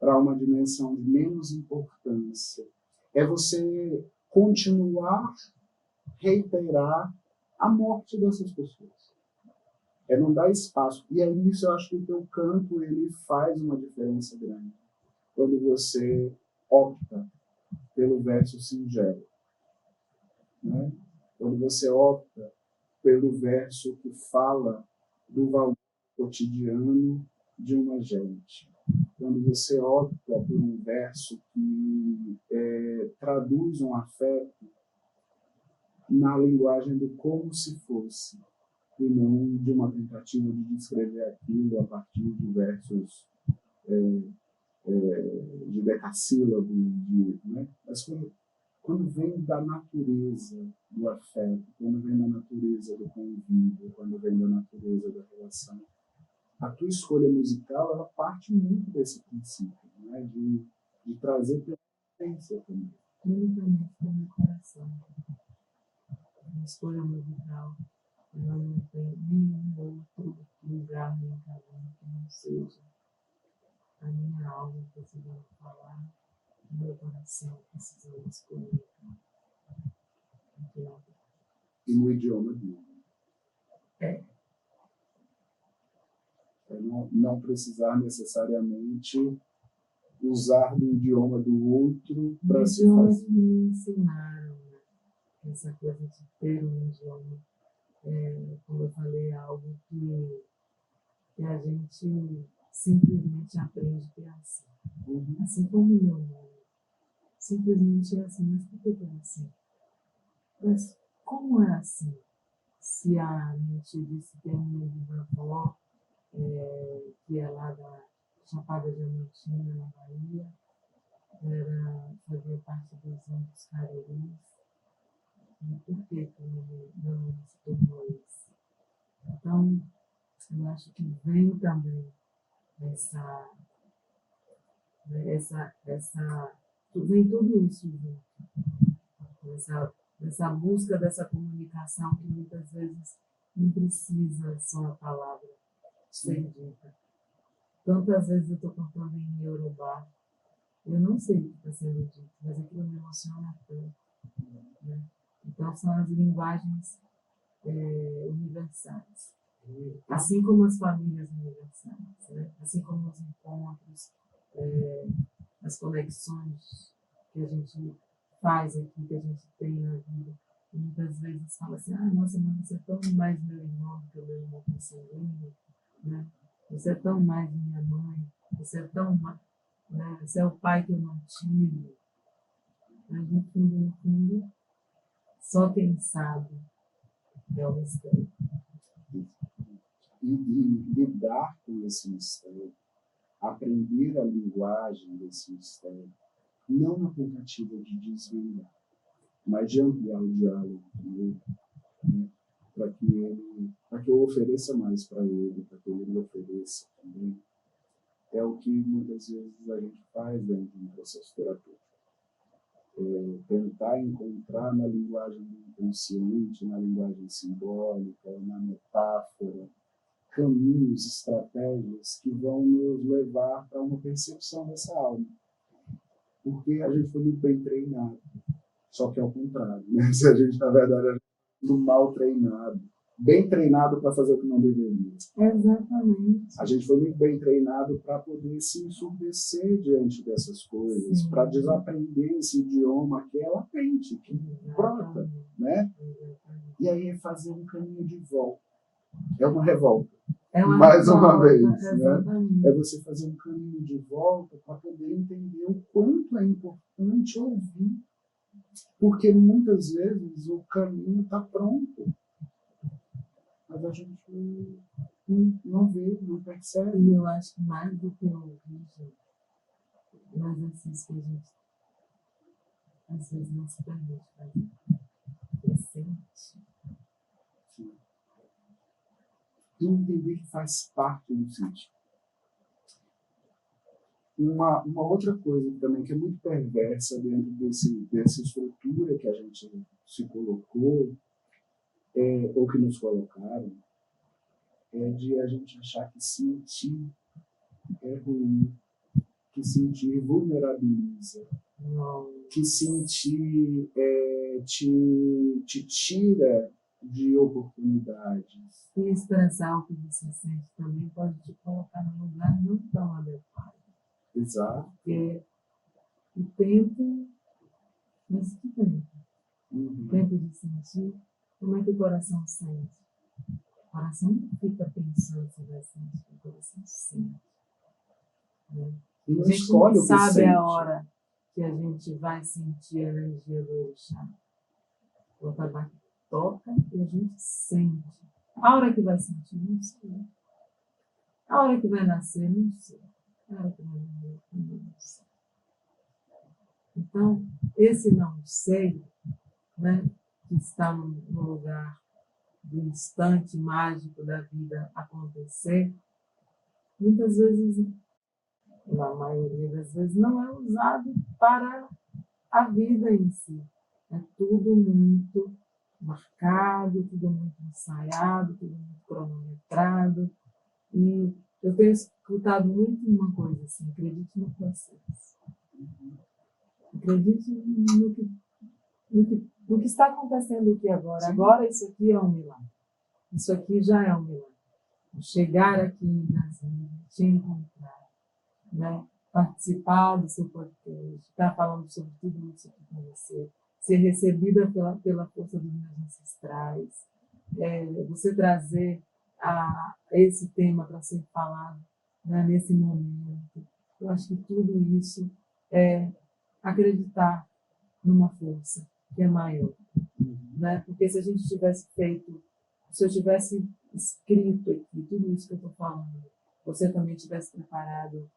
para uma dimensão de menos importância, é você continuar, reiterar a morte dessas pessoas. É não dar espaço. E aí nisso eu acho que o teu canto ele faz uma diferença grande. Quando você opta pelo verso singelo. Né? Quando você opta pelo verso que fala do valor cotidiano de uma gente. Quando você opta por um verso que traduz um afeto na linguagem do como se fosse, e não de uma tentativa de descrever aquilo a partir de versos de decassílabos, né? Mas quando vem da natureza do afeto, quando vem da natureza do convívio, quando vem da natureza da relação, a tua escolha musical ela parte muito desse princípio, né? de trazer presença também. Unicamente do meu coração. A escolha musical, ela não tem nenhum outro lugar nem caminho que não seja a minha alma precisando falar, o meu coração precisando escolher. E no idioma dele. Não precisar necessariamente usar do idioma do outro para se fazer. Que me ensinaram, né? Essa coisa de ter um idioma. Como eu falei, é algo que a gente simplesmente aprende que é assim. Assim como o meu nome. Simplesmente é assim, mas por que é assim? Mas como é assim? Se a gente disse que é minha bisavó, que é lá da Chapada Diamantina, na Bahia, fazia parte dos Índios Careris. E por que o meu nome se tornou esse? Então, eu acho que vem também vem tudo isso junto. Essa busca dessa comunicação que muitas vezes não precisa só a palavra ser dita. Tantas vezes eu estou cantando em Yorubá, eu não sei o que está sendo dito, mas aquilo me emociona tanto. Né? Então, são as linguagens universais. Assim como as famílias universais, né? Assim como os encontros, as conexões que a gente faz aqui, que a gente tem na vida. E muitas vezes fala assim, nossa, mas você é tão mais meu irmão do que o meu irmão consanguíneo, né? Você é tão mais minha mãe, você é tão mais, né? Você é o pai que eu não tive. Mas no fundo, só quem sabe é o mistério. E lidar com esse mistério, aprender a linguagem desse mistério, não na tentativa de desvendar, mas de ampliar o diálogo com ele, né? Para que eu ofereça mais para ele, para que ele me ofereça também. É o que muitas vezes a gente faz dentro de um processo terapêutico. Tentar encontrar na linguagem do inconsciente, na linguagem simbólica, na metáfora, caminhos, estratégias que vão nos levar para uma percepção dessa alma. Porque a gente foi muito bem treinado. Só que é o contrário, né? Se a gente, na verdade, é muito mal treinado. Bem treinado para fazer o que não deveria. Exatamente. A gente foi muito bem treinado para poder se ensurdecer diante dessas coisas, para desaprender esse idioma que é latente, que brota, né? E aí é fazer um caminho de volta. É uma revolta. Mais uma vez, né? É você fazer um caminho de volta para poder entender o quanto é importante ouvir. Porque muitas vezes o caminho está pronto, mas a gente não vê, não percebe. E eu acho que mais do que ouvir, gente, o exercício que a gente às vezes não se permite fazer, é sentir. E entender que faz parte do sentido. Uma outra coisa também que é muito perversa dentro dessa estrutura que a gente se colocou, ou que nos colocaram, é de a gente achar que sentir é ruim, que sentir vulnerabiliza, que sentir te tira de oportunidades. E expressar o que você sente também pode te colocar num lugar não tão adequado. Exato. Porque o tempo, mas que tempo? O tempo de sentir, como é que o coração sente? O coração não fica pensando se vai sentir, o coração sente. Né? E A gente escolhe não o que sabe sente. a hora que a gente vai sentir a energia do orixá. O tabaco toca e a gente sente. A hora que vai sentir, não sei. A hora que vai nascer, não sei. A hora que vai morrer, não sei. Então, esse não sei, né, que está no lugar do instante mágico da vida acontecer, muitas vezes, na maioria das vezes, não é usado para a vida em si. É tudo muito marcado, tudo muito ensaiado, tudo muito cronometrado. E eu tenho escutado muito uma coisa assim: acredite no processo. Acredite no que está acontecendo aqui agora. Sim. Agora isso aqui é um milagre. Isso aqui já é um milagre. Chegar aqui em Brasília, te encontrar, né? Participar do seu podcast, estar falando sobre tudo isso aqui com você, ser recebida pela força dos meus ancestrais, você trazer esse tema para ser falado, né, nesse momento. Eu acho que tudo isso é acreditar numa força que é maior. Né? Porque se a gente tivesse se eu tivesse escrito aqui tudo isso que eu estou falando, você também tivesse preparado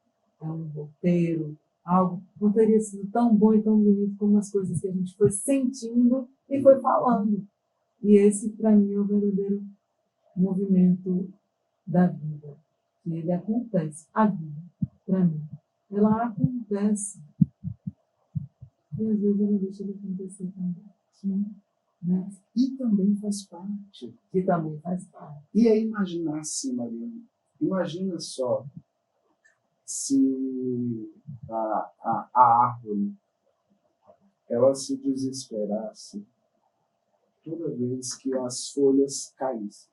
um roteiro, algo, não teria sido tão bom e tão bonito como as coisas que a gente foi sentindo e foi falando. E esse, para mim, é o verdadeiro movimento da vida. E ele acontece. A vida, para mim, ela acontece. E às vezes ela deixa de acontecer também. Sim. Né? E também faz parte. E também faz parte. E é imaginar assim, Mariana. Imagina só se a árvore ela se desesperasse toda vez que as folhas caíssem.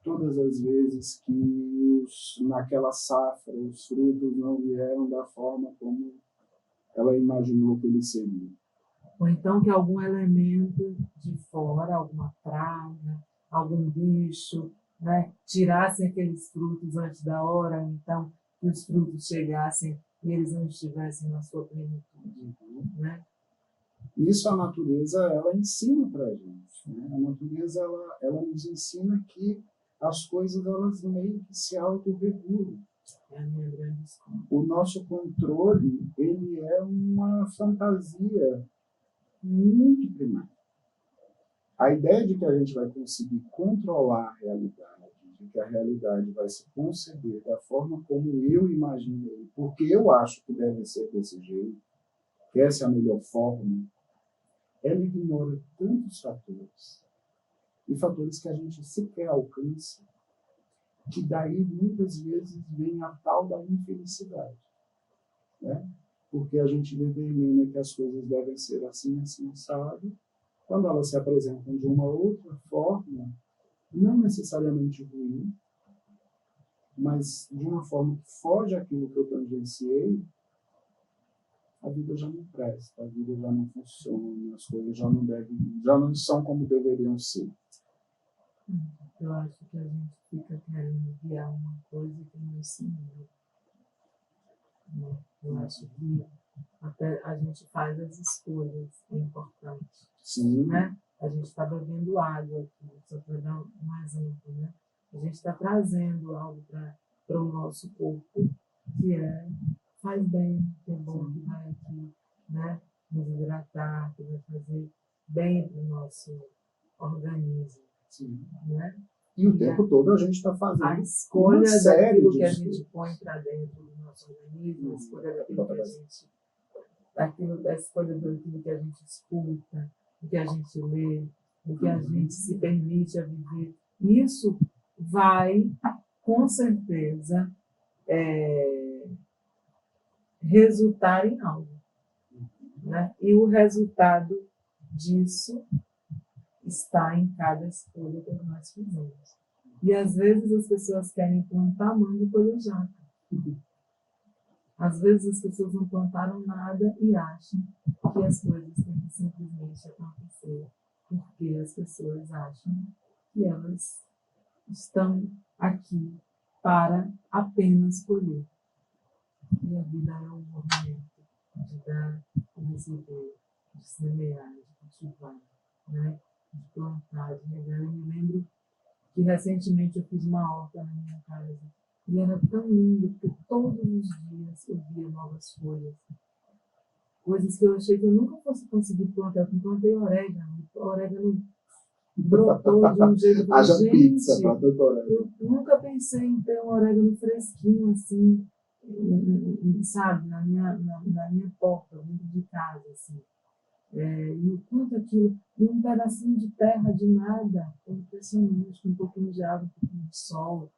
Todas as vezes que naquela safra os frutos não vieram da forma como ela imaginou que eles seriam. Ou então que algum elemento de fora, alguma praga, algum bicho, né, tirassem aqueles frutos antes da hora, então que os frutos chegassem e eles não estivessem na sua plenitude. né? Isso a natureza ela ensina para a gente, né? A natureza ela nos ensina que as coisas elas meio que se autorregulam. É a minha grande escola. O nosso controle ele é uma fantasia muito primária. A ideia de que a gente vai conseguir controlar a realidade, de que a realidade vai se conceder da forma como eu imaginei, porque eu acho que deve ser desse jeito, que essa é a melhor forma, ela ignora tantos fatores, e fatores que a gente sequer alcança, que daí muitas vezes vem a tal da infelicidade, né? Porque a gente determina que as coisas devem ser assim, assim, assado, quando elas se apresentam de uma outra forma, não necessariamente ruim, mas de uma forma que foge àquilo que eu tangenciei, a vida já não presta, a vida já não funciona, as coisas já não são como deveriam ser. Eu acho que a gente fica querendo guiar uma coisa que não se muda. Eu acho que até a gente faz as escolhas, é importante. Sim. Né? A gente está bebendo água aqui, só para dar um exemplo. Né? A gente está trazendo algo para o nosso corpo, que faz bem, que é bom, que vai aqui, né? Nos hidratar, que vai fazer bem para o nosso organismo. Sim. Né? E o tempo todo a gente está fazendo a escolha uma série daquilo de que a escolhas. gente põe para dentro do nosso organismo, a escolha daquilo que a gente, a escolha daquilo que a gente escuta, do que a gente lê, do que a gente se permite a viver. Isso vai, com certeza, resultar em algo. Né? E o resultado disso está em cada escolha que nós fizemos. E às vezes as pessoas querem plantar manga e colher jaca. Às vezes as pessoas não plantaram nada e acham que as coisas têm que simplesmente acontecer porque as pessoas acham que elas estão aqui para apenas colher. E a vida é um movimento de dar, de receber, de semear, de cultivar, né? De plantar, de regar. Eu me lembro que recentemente eu fiz uma horta na minha casa e era tão lindo, porque todos os dias eu via novas folhas. Coisas que eu achei que eu nunca fosse conseguir plantar. Eu plantei orégano. O orégano brotou de um jeito que Haja gente, pizza para a doutora. eu nunca pensei em ter um orégano fresquinho assim, sabe, na minha porta, dentro de casa, assim. E o quanto aquilo, e um pedacinho de terra de nada, foi impressionante, com um pouquinho de água, um pouquinho de sol,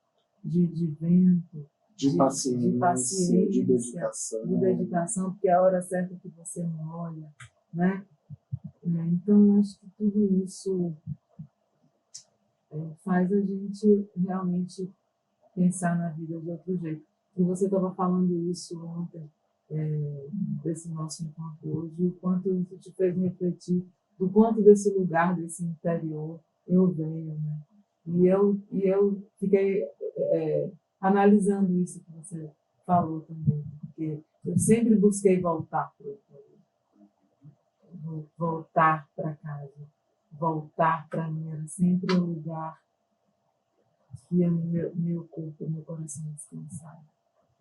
de vento, De paciência, de dedicação, porque é a hora certa que você molha, né? Então, eu acho que tudo isso faz a gente realmente pensar na vida de outro jeito. E você estava falando isso ontem, desse nosso encontro hoje, o quanto isso te fez refletir do quanto desse lugar, desse interior, eu venho, né? E eu fiquei analisando isso que você falou também, porque eu sempre busquei voltar para o interior, voltar para casa, voltar para mim, era sempre o lugar que meu corpo, meu coração descansava.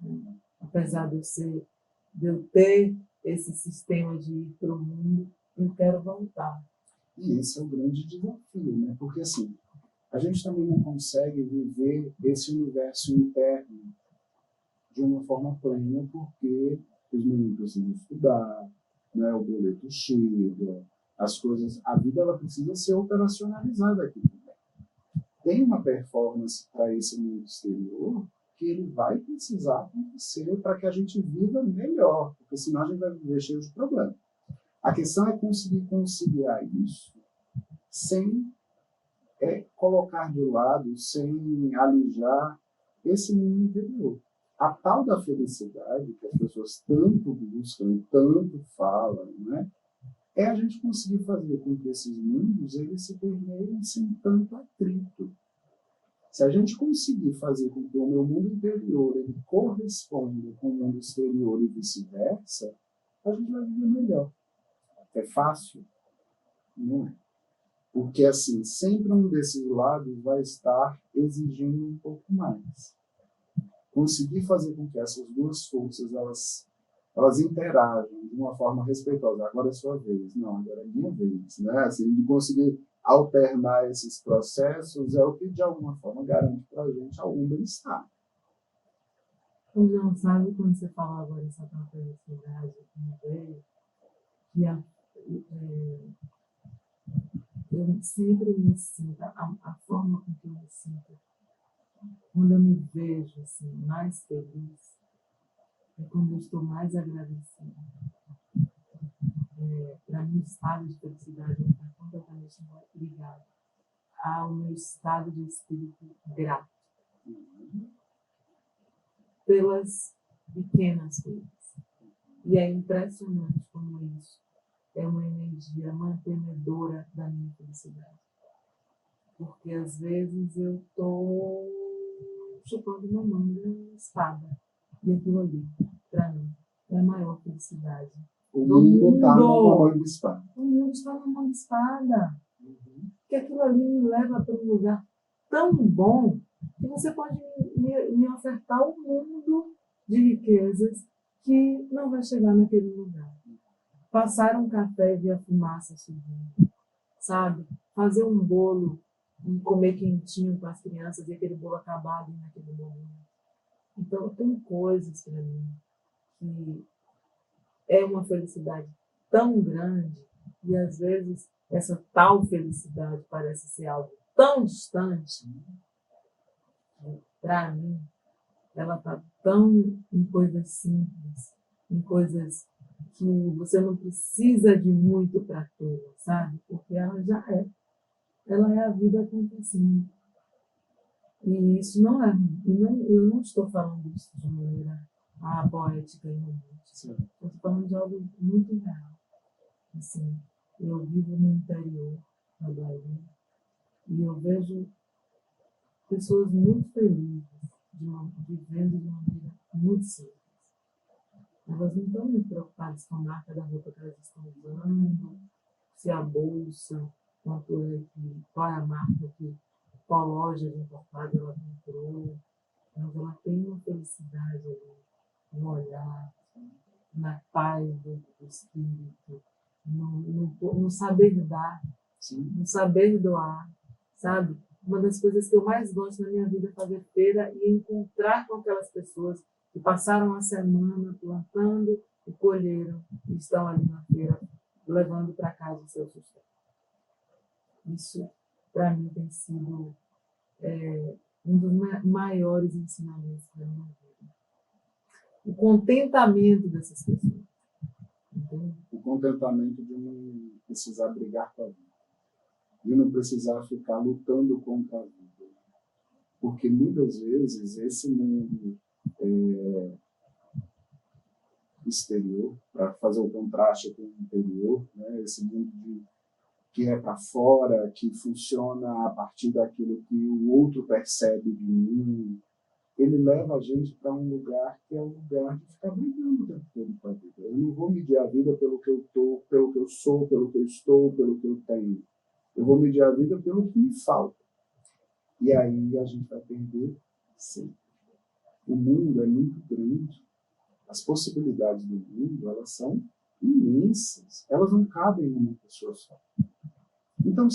Né? Apesar de eu ter esse sistema de ir para o mundo, eu quero voltar. E esse é o grande desafio, né? Porque assim, a gente também não consegue viver esse universo interno de uma forma plena, porque os meninos precisam estudar, né? O boleto chega, as coisas, a vida ela precisa ser operacionalizada aqui também. Tem uma performance para esse mundo exterior que ele vai precisar acontecer para que a gente viva melhor, porque senão a gente vai viver cheio de problemas. A questão é conseguir conciliar isso sem colocar de lado, sem alijar esse mundo interior. A tal da felicidade que as pessoas tanto buscam, tanto falam, né? É a gente conseguir fazer com que esses mundos eles se permeiem sem tanto atrito. Se a gente conseguir fazer com que o meu mundo interior ele corresponda com o mundo exterior e vice-versa, a gente vai viver melhor. É fácil? Não é. Porque, assim, sempre um desses lados vai estar exigindo um pouco mais. Conseguir fazer com que essas duas forças, elas interagem de uma forma respeitosa. Agora é sua vez. Não, agora é minha vez. Né? Assim, de conseguir alternar esses processos é o que, de alguma forma, garante para a gente algum bem-estar. João, sabe quando você falava agora essa tua felicidade que veio, que eu sempre me sinto, a forma com que eu me sinto, quando eu me vejo assim, mais feliz, é quando eu estou mais agradecida. Para mim, o estado de felicidade está completamente ligado ao meu estado de espírito grato pelas pequenas coisas. E é impressionante como isso é uma energia mantenedora da minha felicidade. Porque às vezes eu estou chupando uma manga espada. E aquilo ali, para mim, é a maior felicidade. O mundo está numa manga espada. O mundo está numa manga espada. Que aquilo ali me leva para um lugar tão bom que você pode me ofertar um mundo de riquezas que não vai chegar naquele lugar. Passar um café e ver a fumaça subindo, sabe? Fazer um bolo e comer quentinho com as crianças e aquele bolo acabado naquele momento. Então, tem coisas para mim que é uma felicidade tão grande e às vezes essa tal felicidade parece ser algo tão distante. Para mim, ela está tão em coisas simples, em coisas que você não precisa de muito para ter, sabe? Porque ela já é. Ela é a vida acontecendo. E isso não é ruim. Eu não estou falando isso de maneira poética e romântica. Eu estou falando de algo muito real. Assim, eu vivo no interior da Bahia e eu vejo pessoas muito felizes vivendo de uma maneira muito simples. Elas não estão muito preocupadas com a marca da roupa que elas estão usando, se a bolsa, qual é a marca qual loja de importado ela comprou. Mas ela tem uma felicidade ali, no olhar, na paz do espírito, no saber dar, no saber doar, sabe? Uma das coisas que eu mais gosto na minha vida é fazer feira e encontrar com aquelas pessoas que passaram a semana plantando e colheram e estão ali na feira levando para casa o seu sustento. Isso, para mim, tem sido um dos maiores ensinamentos da minha vida. O contentamento dessas pessoas. Entende? O contentamento de não precisar brigar com a vida. De não precisar ficar lutando contra a vida. Porque muitas vezes esse mundo exterior, para fazer o contraste com o interior, né? Esse mundo que é para fora, que funciona a partir daquilo que o outro percebe de mim, ele leva a gente para um lugar que é o lugar de ficar brigando o tempo todo com a vida. Eu não vou medir a vida pelo que eu estou, pelo que eu sou, pelo que eu estou, pelo que eu tenho. Eu vou medir a vida pelo que me falta. E aí a gente vai perder sempre. O mundo é muito grande. As possibilidades do mundo, elas são imensas. Elas não cabem numa pessoa só. Então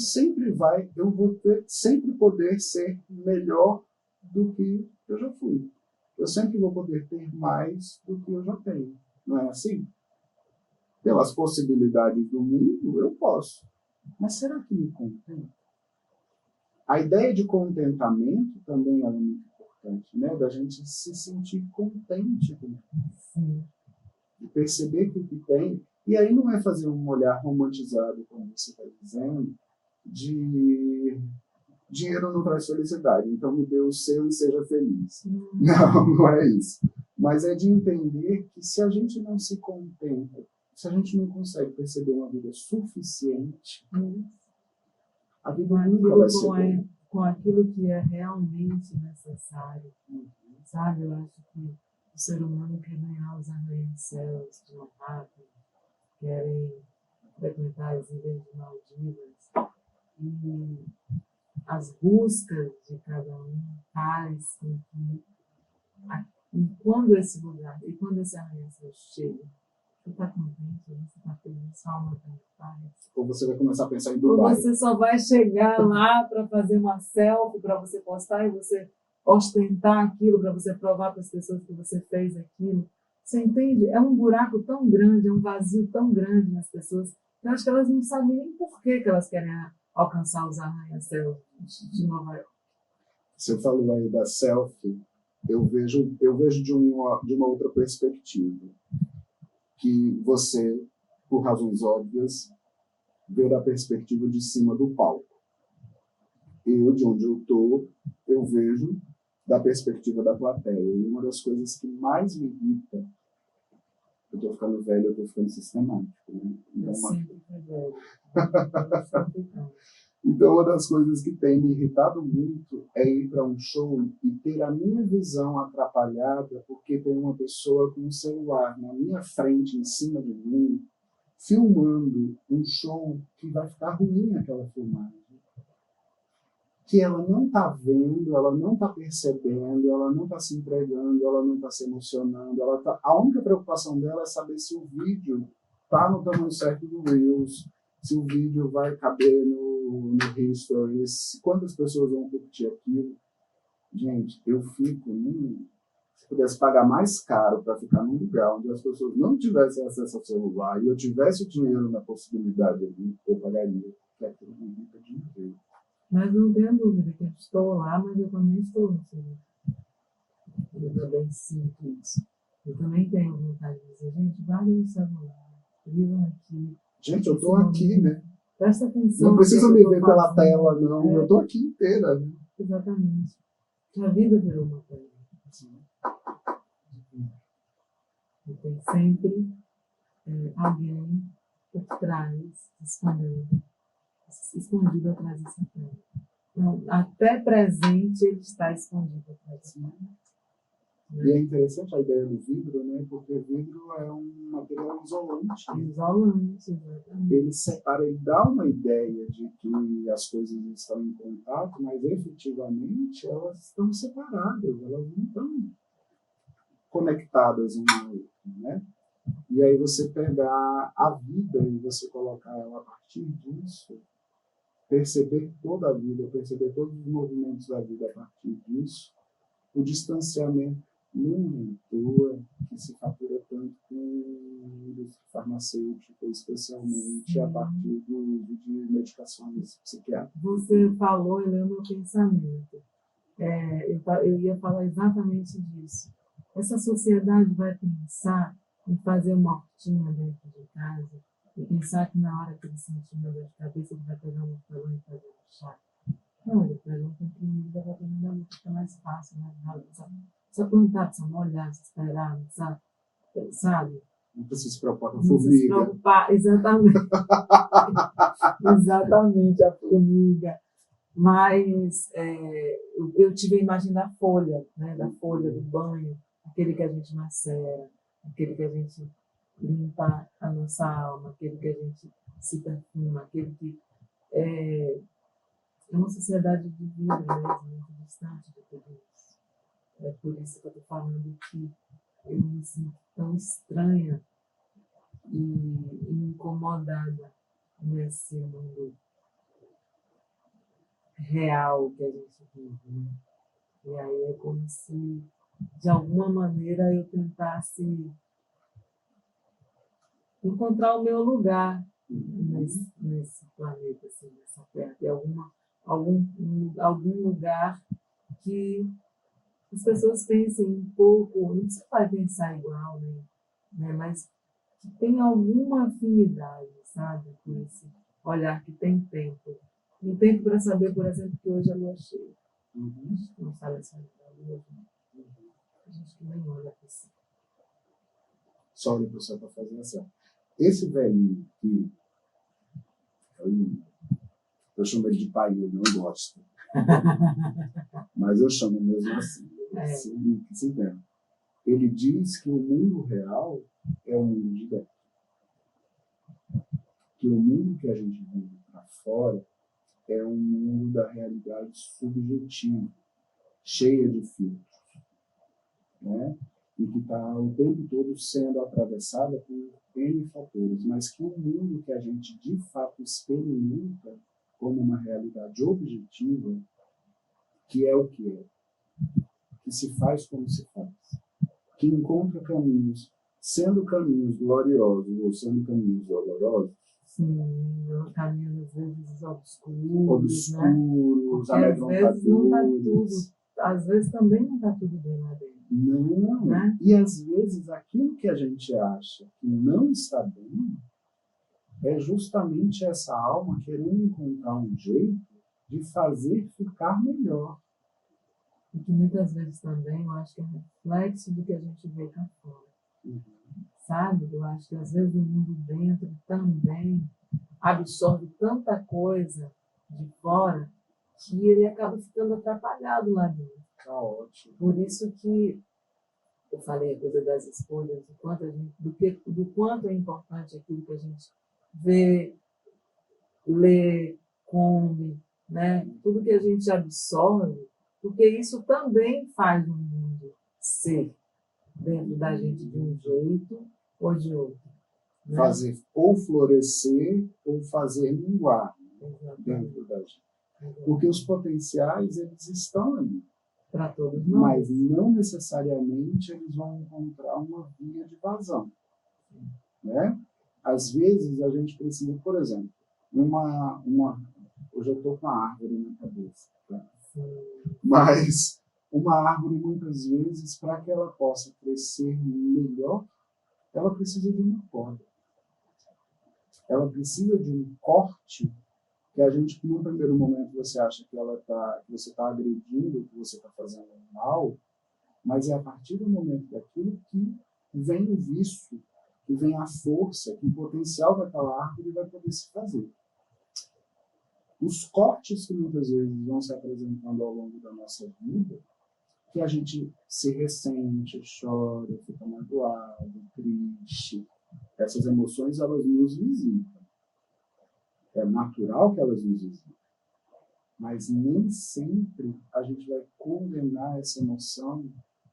eu vou sempre poder ser melhor do que eu já fui. Eu sempre vou poder ter mais do que eu já tenho. Não é assim? Pelas possibilidades do mundo, eu posso. Mas será que me contenta? A ideia de contentamento também é muito importante, né? Da gente se sentir contente com isso. E perceber que o que tem. E aí não é fazer um olhar romantizado, como você está dizendo, de dinheiro não traz felicidade, então me dê o seu e seja feliz. Não é isso. Mas é de entender que se a gente não se contenta, se a gente não consegue perceber uma vida suficiente, a vida nunca vai ser boa. Com aquilo que é realmente necessário. Sabe? Eu acho que o ser humano quer ganhar os arranha-céus de Manhattan, querem frequentar as ilhas de Maldivas. E as buscas de cada um faz com que, e quando esse lugar, e quando esse arranha-céu chega, você está contente, você está feliz, sua alma está em paz. Ou você vai começar a pensar em Ou Dubai. você só vai chegar lá para fazer uma selfie, para você postar e você ostentar aquilo, para você provar para as pessoas que você fez aquilo. Você entende? É um buraco tão grande, é um vazio tão grande nas pessoas, que eu acho que elas não sabem nem por que elas querem alcançar os arranha-céus de Nova York. Você falou aí da selfie, eu vejo de uma outra perspectiva, que você, por razões óbvias, vê da perspectiva de cima do palco. Eu, de onde eu estou, eu vejo da perspectiva da plateia. E uma das coisas que mais me irrita, eu estou ficando velho, eu estou ficando sistemático. Né? Eu sempre fui velho. Então, uma das coisas que tem me irritado muito é ir para um show e ter a minha visão atrapalhada porque tem uma pessoa com um celular na minha frente, em cima de mim, filmando um show que vai ficar ruim aquela filmagem. Que ela não está vendo, ela não está percebendo, ela não está se entregando, ela não está se emocionando. A única preocupação dela é saber se o vídeo está no tamanho certo do Reels, se o vídeo vai caber no History, quantas pessoas vão curtir aquilo. Gente, eu fico... Se pudesse pagar mais caro para ficar num lugar onde as pessoas não tivessem acesso ao celular e eu tivesse o dinheiro na possibilidade ali, eu pagaria. Porque aquilo me irrita de um jeito. Mas não tenho dúvida que eu estou lá, mas eu também estou no celular. Eu também sinto isso. Eu também tenho vontade de dizer, gente, guardem o celular, vivam aqui. Gente, eu estou aqui, né? Presta atenção. Não precisa me ver pela tela, não. Eu estou aqui inteira. Né? Exatamente. Que a vida virou uma tela. E tem sempre alguém por trás, escondido atrás dessa tela. Então, até presente ele está escondido atrás dessa tela. E é interessante a ideia do vidro, né? Porque o vidro é um material isolante. Isolante, exatamente. Ele separa, ele dá uma ideia de que as coisas estão em contato, mas efetivamente elas estão separadas, elas não estão conectadas uma à outra, né? E aí você pegar a vida e você colocar ela a partir disso, perceber toda a vida, perceber todos os movimentos da vida a partir disso, o distanciamento não atua que se fatura tanto com a indústria farmacêutica, especialmente a partir do uso de medicações psiquiátricas. Você falou e leu meu pensamento. Eu ia falar exatamente disso. Essa sociedade vai pensar em fazer uma hortinha dentro de casa e pensar que na hora que ele sentir uma dor de cabeça, ele vai pegar um hortelã e fazer um chá. Não, ele pega um comprimido e vai fazendo da luta, fica mais fácil, mais rápido. Precisa plantar, precisa molhar, precisa esperar, sabe? Não precisa se preocupar com a Não precisa se formiga. preocupar, exatamente. Exatamente, a formiga. Mas eu tive a imagem da folha, né? Da folha do banho, aquele que a gente macera, aquele que a gente limpa a nossa alma, aquele que a gente se perfuma, aquele que é uma sociedade de vidro mesmo, muito distante de tudo isso. É por isso que eu estou falando que eu me sinto tão estranha e incomodada nesse mundo real que a gente vive, né? E aí é como se, de alguma maneira, eu tentasse encontrar o meu lugar nesse planeta, assim, nessa terra. Tem algum lugar que as pessoas pensem um pouco, não se vai pensar igual, né? Mas que tem alguma afinidade, sabe? Com esse olhar que tem tempo. Tem tempo para saber, por exemplo, que hoje a lua cheia. A gente não sabe essa lua. A gente que nem olha para si. Só olha para o céu para fazer assim. Esse velhinho que eu chamo ele de pai, eu não gosto. Mas eu chamo mesmo assim. Se entende. Ele diz que o mundo real é um mundo de dentro. que o mundo que a gente vive para fora é um mundo da realidade subjetiva, cheia de filtros, né? E que está o tempo todo sendo atravessada por N fatores, mas que o mundo que a gente de fato experimenta como uma realidade objetiva, que é o que é, que se faz como se faz, que encontra caminhos, sendo caminhos gloriosos ou sendo caminhos dolorosos. Sim, caminhos às vezes obscuros, né? Amedrontadores. Às vezes também não está tudo bem lá dentro. Não, né? E às vezes aquilo que a gente acha que não está bem é justamente essa alma querendo encontrar um jeito de fazer ficar melhor. E que muitas vezes também eu acho que é reflexo do que a gente vê cá fora. Sabe? Eu acho que às vezes o mundo dentro também absorve tanta coisa de fora que ele acaba ficando atrapalhado lá dentro. Caótico. Por isso que eu falei a coisa das escolhas, do quanto é importante aquilo que a gente vê, lê, come, né? Tudo que a gente absorve, porque isso também faz o mundo ser dentro da gente de um jeito ou de outro. Né? Fazer ou florescer ou fazer minguar dentro da gente. Porque os potenciais, eles estão ali. Para todos nós. Mas não necessariamente eles vão encontrar uma via de vazão. Né? Às vezes a gente precisa, por exemplo, hoje eu estou com uma árvore na cabeça. Tá? Mas uma árvore, muitas vezes, para que ela possa crescer melhor, ela precisa de uma poda. Ela precisa de um corte que a gente, num primeiro momento, você acha que você está agredindo, que você está fazendo mal, mas é a partir do momento daquilo que vem o vício, que vem a força, que o potencial daquela árvore vai poder se fazer. Os cortes que muitas vezes vão se apresentando ao longo da nossa vida, que a gente se ressente, chora, fica magoado, triste, essas emoções, elas nos visitam. É natural que elas nos visitem. Mas nem sempre a gente vai condenar essa emoção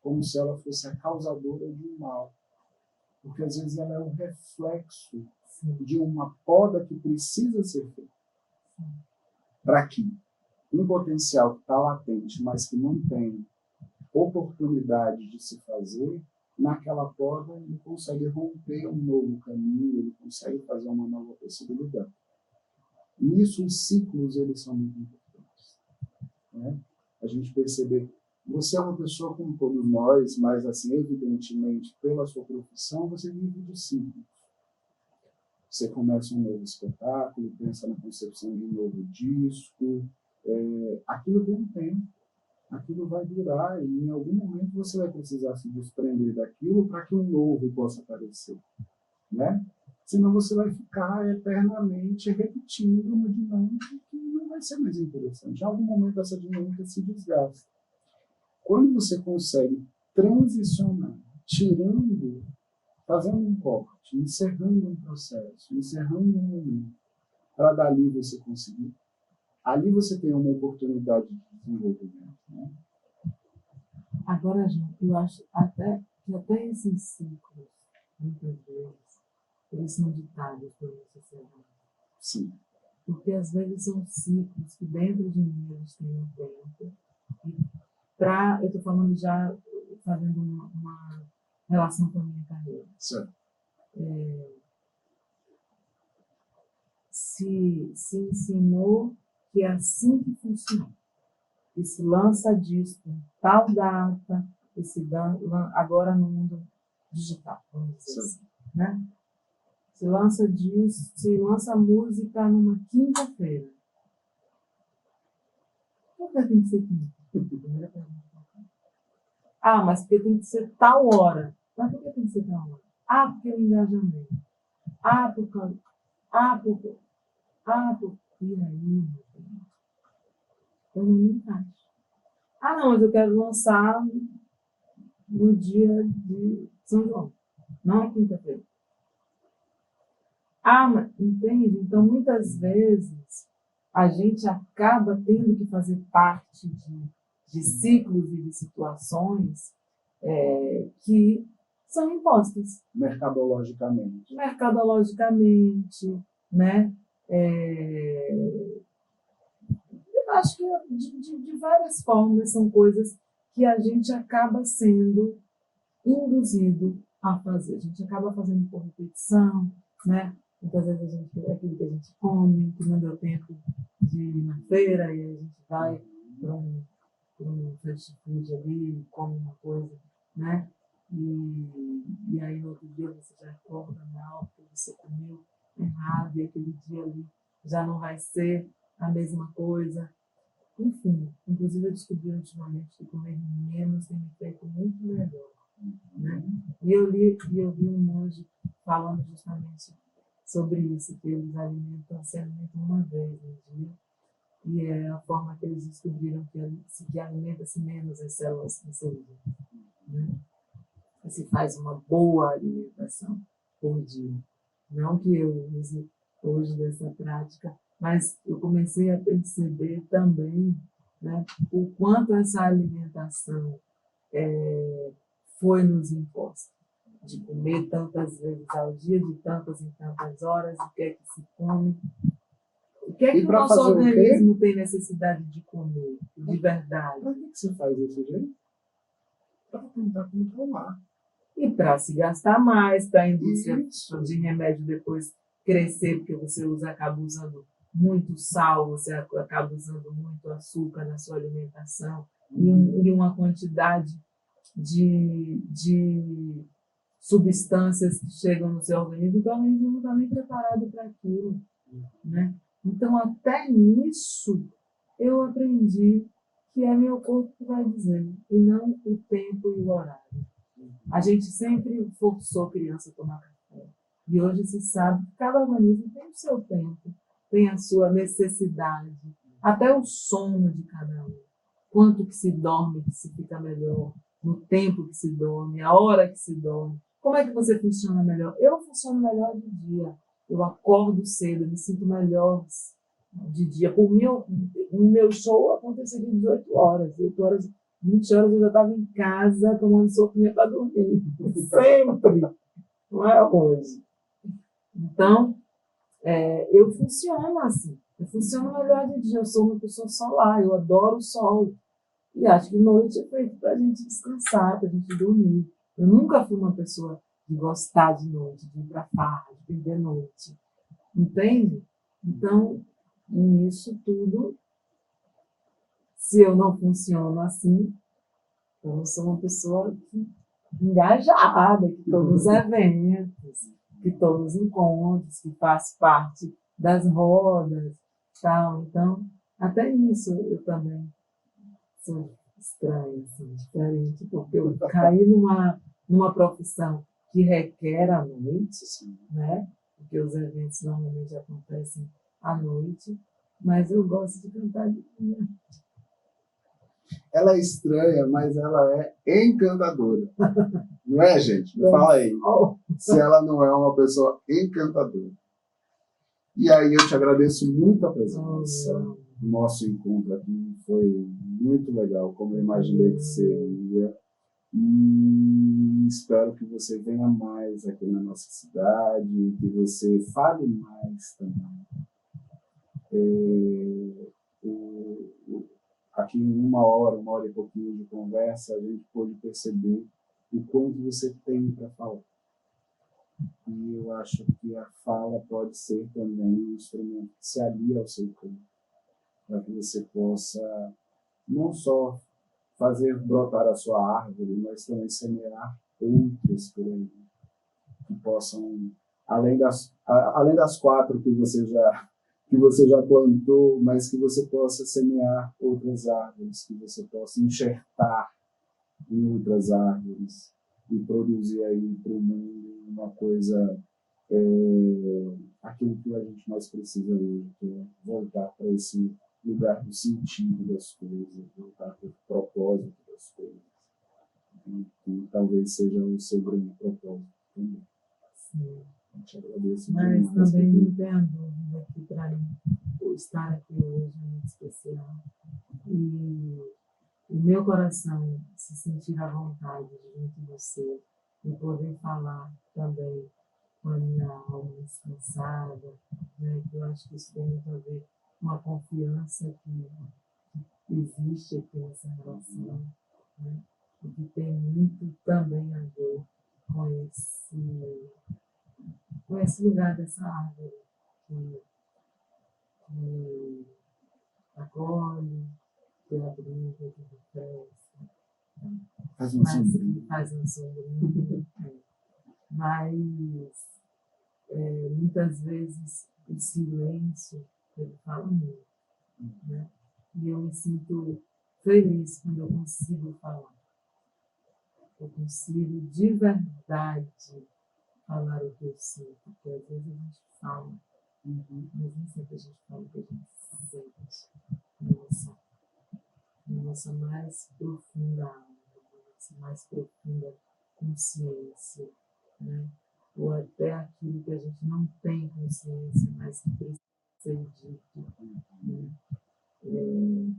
como se ela fosse a causadora de um mal. Porque às vezes ela é um reflexo de uma poda que precisa ser feita. Para que um potencial que está latente, mas que não tem oportunidade de se fazer, naquela poda ele consegue romper um novo caminho, ele consegue fazer uma nova possibilidade. Nisso, os ciclos, eles são muito importantes. Né? A gente perceber, você é uma pessoa como todos nós, mas, assim, evidentemente, pela sua profissão, você vive de ciclos. Você começa um novo espetáculo, pensa na concepção de um novo disco, aquilo tem um tempo, aquilo vai durar, e em algum momento você vai precisar se desprender daquilo para que um novo possa aparecer. Né? Senão você vai ficar eternamente repetindo uma dinâmica que não vai ser mais interessante. Em algum momento essa dinâmica se desgasta. Quando você consegue transicionar, tirando, fazendo um corte, encerrando um processo, encerrando um momento, para dali você conseguir, ali você tem uma oportunidade de desenvolvimento. Né? Agora, gente, eu acho que até esses ciclos, muitas vezes, eles são ditados pela sociedade. Sim. Porque às vezes são ciclos que dentro de mim eles têm um tempo. Eu estou falando já, fazendo uma relação com a minha carreira. Certo. Se ensinou que é assim que funciona. E se lança disco em tal data, agora no mundo digital, vamos dizer assim. Né? Se lança música numa quinta-feira. Por que tem que ser quinta? Ah, mas porque tem que ser tal hora. Mas por que tem que ser tal hora? Ah, porque o engajamento. E aí, eu não me encaixo. Ah, não, mas eu quero lançar no dia de São João. Não é quinta-feira. Entende? Então, muitas vezes, a gente acaba tendo que fazer parte de ciclos e de situações que são impostas mercadologicamente, né? Eu acho que de várias formas são coisas que a gente acaba sendo induzido a fazer. A gente acaba fazendo por repetição, né? Muitas vezes a gente quer aquilo que a gente come, que não deu tempo de ir na feira, e a gente vai para um fast food ali, come uma coisa, né? E aí no outro dia você já acorda mal, porque você comeu errado, e aquele dia ali já não vai ser a mesma coisa. Enfim, inclusive eu descobri ultimamente que comer menos tem me feito muito melhor, né? E eu vi um monge falando justamente sobre isso, que eles se alimentam uma vez no dia, e é a forma que eles descobriram que alimenta-se menos as células cancerígenas, né? Se faz uma boa alimentação por dia. Não que eu use hoje dessa prática, mas eu comecei a perceber também, né, o quanto essa alimentação foi nos imposta. De comer tantas vezes ao dia, de tantas em tantas horas, o que é que se come. O que é que o nosso organismo tem necessidade de comer, de verdade? Por que você faz desse jeito? Para tentar controlar. E para se gastar mais, para a indústria de remédio depois crescer, porque você acaba usando muito sal, você acaba usando muito açúcar na sua alimentação, e uma quantidade de substâncias que chegam no seu organismo, então o organismo não está nem preparado para aquilo, né? Então, até nisso, eu aprendi que é meu corpo que vai dizer, e não o tempo e o horário. A gente sempre forçou criança a tomar café. E hoje se sabe que cada organismo tem o seu tempo, tem a sua necessidade, até o sono de cada um. Quanto que se dorme, que se fica melhor, no tempo que se dorme, a hora que se dorme. Como é que você funciona melhor? Eu funciono melhor de dia. Eu acordo cedo, me sinto melhor de dia. Por mim, o meu show aconteceria 18 horas. 8 horas, 20 horas eu já estava em casa tomando sopinha para dormir. Sempre. Não é hoje. Então, eu funciono assim. Eu funciono melhor de dia. Eu sou uma pessoa solar. Eu adoro o sol. E acho que noite é feito para a gente descansar, para a gente dormir. Eu nunca fui uma pessoa de gostar de noite, de ir para farra, de perder noite. Entende? Então, nisso tudo, se eu não funciono assim, eu não sou uma pessoa engajada, que todos os eventos, que todos os encontros, que faz parte das rodas, tal. Então, até nisso eu também sou estranha, assim, diferente, porque eu caí numa profissão que requer a noite, né? Porque os eventos normalmente acontecem à noite, mas eu gosto de cantar de dia. Ela é estranha, mas ela é encantadora. Não é, gente? Me fala aí. Se ela não é uma pessoa encantadora. E aí eu te agradeço muito a presença. O nosso encontro aqui foi muito legal, como eu imaginei que seria. E espero que você venha mais aqui na nossa cidade, que você fale mais também. Aqui em uma hora e pouquinho de conversa, a gente pôde perceber o quanto você tem para falar. E eu acho que a fala pode ser também um instrumento que se alia ao seu corpo, para que você possa não só fazer brotar a sua árvore, mas também semear outras por aí, que possam, além das 4 que você já plantou, mas que você possa semear outras árvores, que você possa enxertar em outras árvores e produzir aí para o mundo uma coisa, aquilo que a gente mais precisa hoje, que é voltar para esse lugar do sentido das coisas, voltar para o propósito das coisas, e que talvez seja o seu grande propósito também. Sim. Te agradeço Mas demais. também não tenho dúvida que para mim o estar aqui hoje é muito especial. E meu coração se sentir à vontade junto de você e poder falar também com a minha alma descansada, né? Que eu acho que isso tem muito a ver com a confiança que existe aqui nessa relação, né? E que tem muito também a ver com esse lugar dessa árvore que acolhe, que abriga, que refresca, Faz um mas sombrinho. que faz um sombrinho. Mas muitas vezes o silêncio, ele fala muito, né? E eu me sinto feliz quando eu consigo falar. Eu consigo de verdade falar o que eu sinto, porque às vezes a gente fala, mas nem sempre a gente fala o que a gente sente. Nossa mais profunda alma, nossa mais profunda consciência, né? Ou até aquilo que a gente não tem consciência, mas que precisa ser dito, né?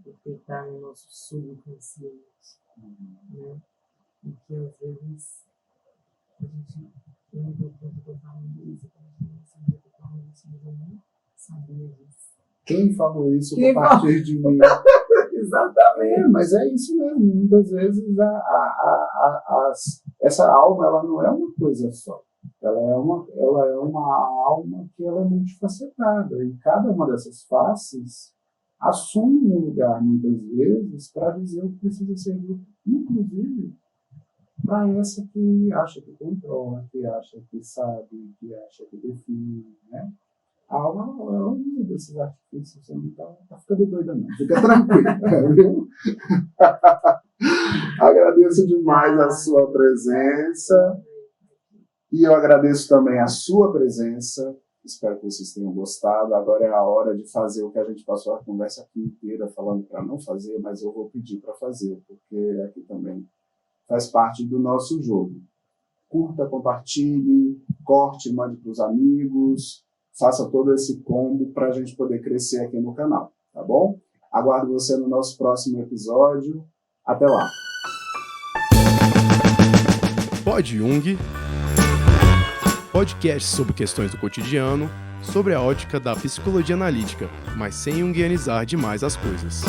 Porque está no nosso subconsciente, né? E que às vezes a gente eu me dou conta que eu falo isso, eu não sabia que eu falo isso, mas eu não sabia disso. Quem falou isso Quem a partir de mim? Exatamente. Mas é isso mesmo. Muitas vezes essa alma ela não é uma coisa só. Ela é uma alma que ela é multifacetada. E cada uma dessas faces assume um lugar, muitas vezes, para dizer o que precisa ser dito, inclusive para essa que acha que controla, que acha que sabe, que acha que define, né? A alma é um desses artifícios. Você não tá ficando doida, não. Fica tranquilo, viu? Agradeço demais a sua presença. E eu agradeço também a sua presença. Espero que vocês tenham gostado. Agora é a hora de fazer o que a gente passou a conversa aqui inteira falando para não fazer, mas eu vou pedir para fazer, porque aqui também faz parte do nosso jogo. Curta, compartilhe, corte, mande para os amigos. Faça todo esse combo para a gente poder crescer aqui no canal, tá bom? Aguardo você no nosso próximo episódio. Até lá! Pod Jung, podcast sobre questões do cotidiano, sobre a ótica da psicologia analítica, mas sem junguianizar demais as coisas.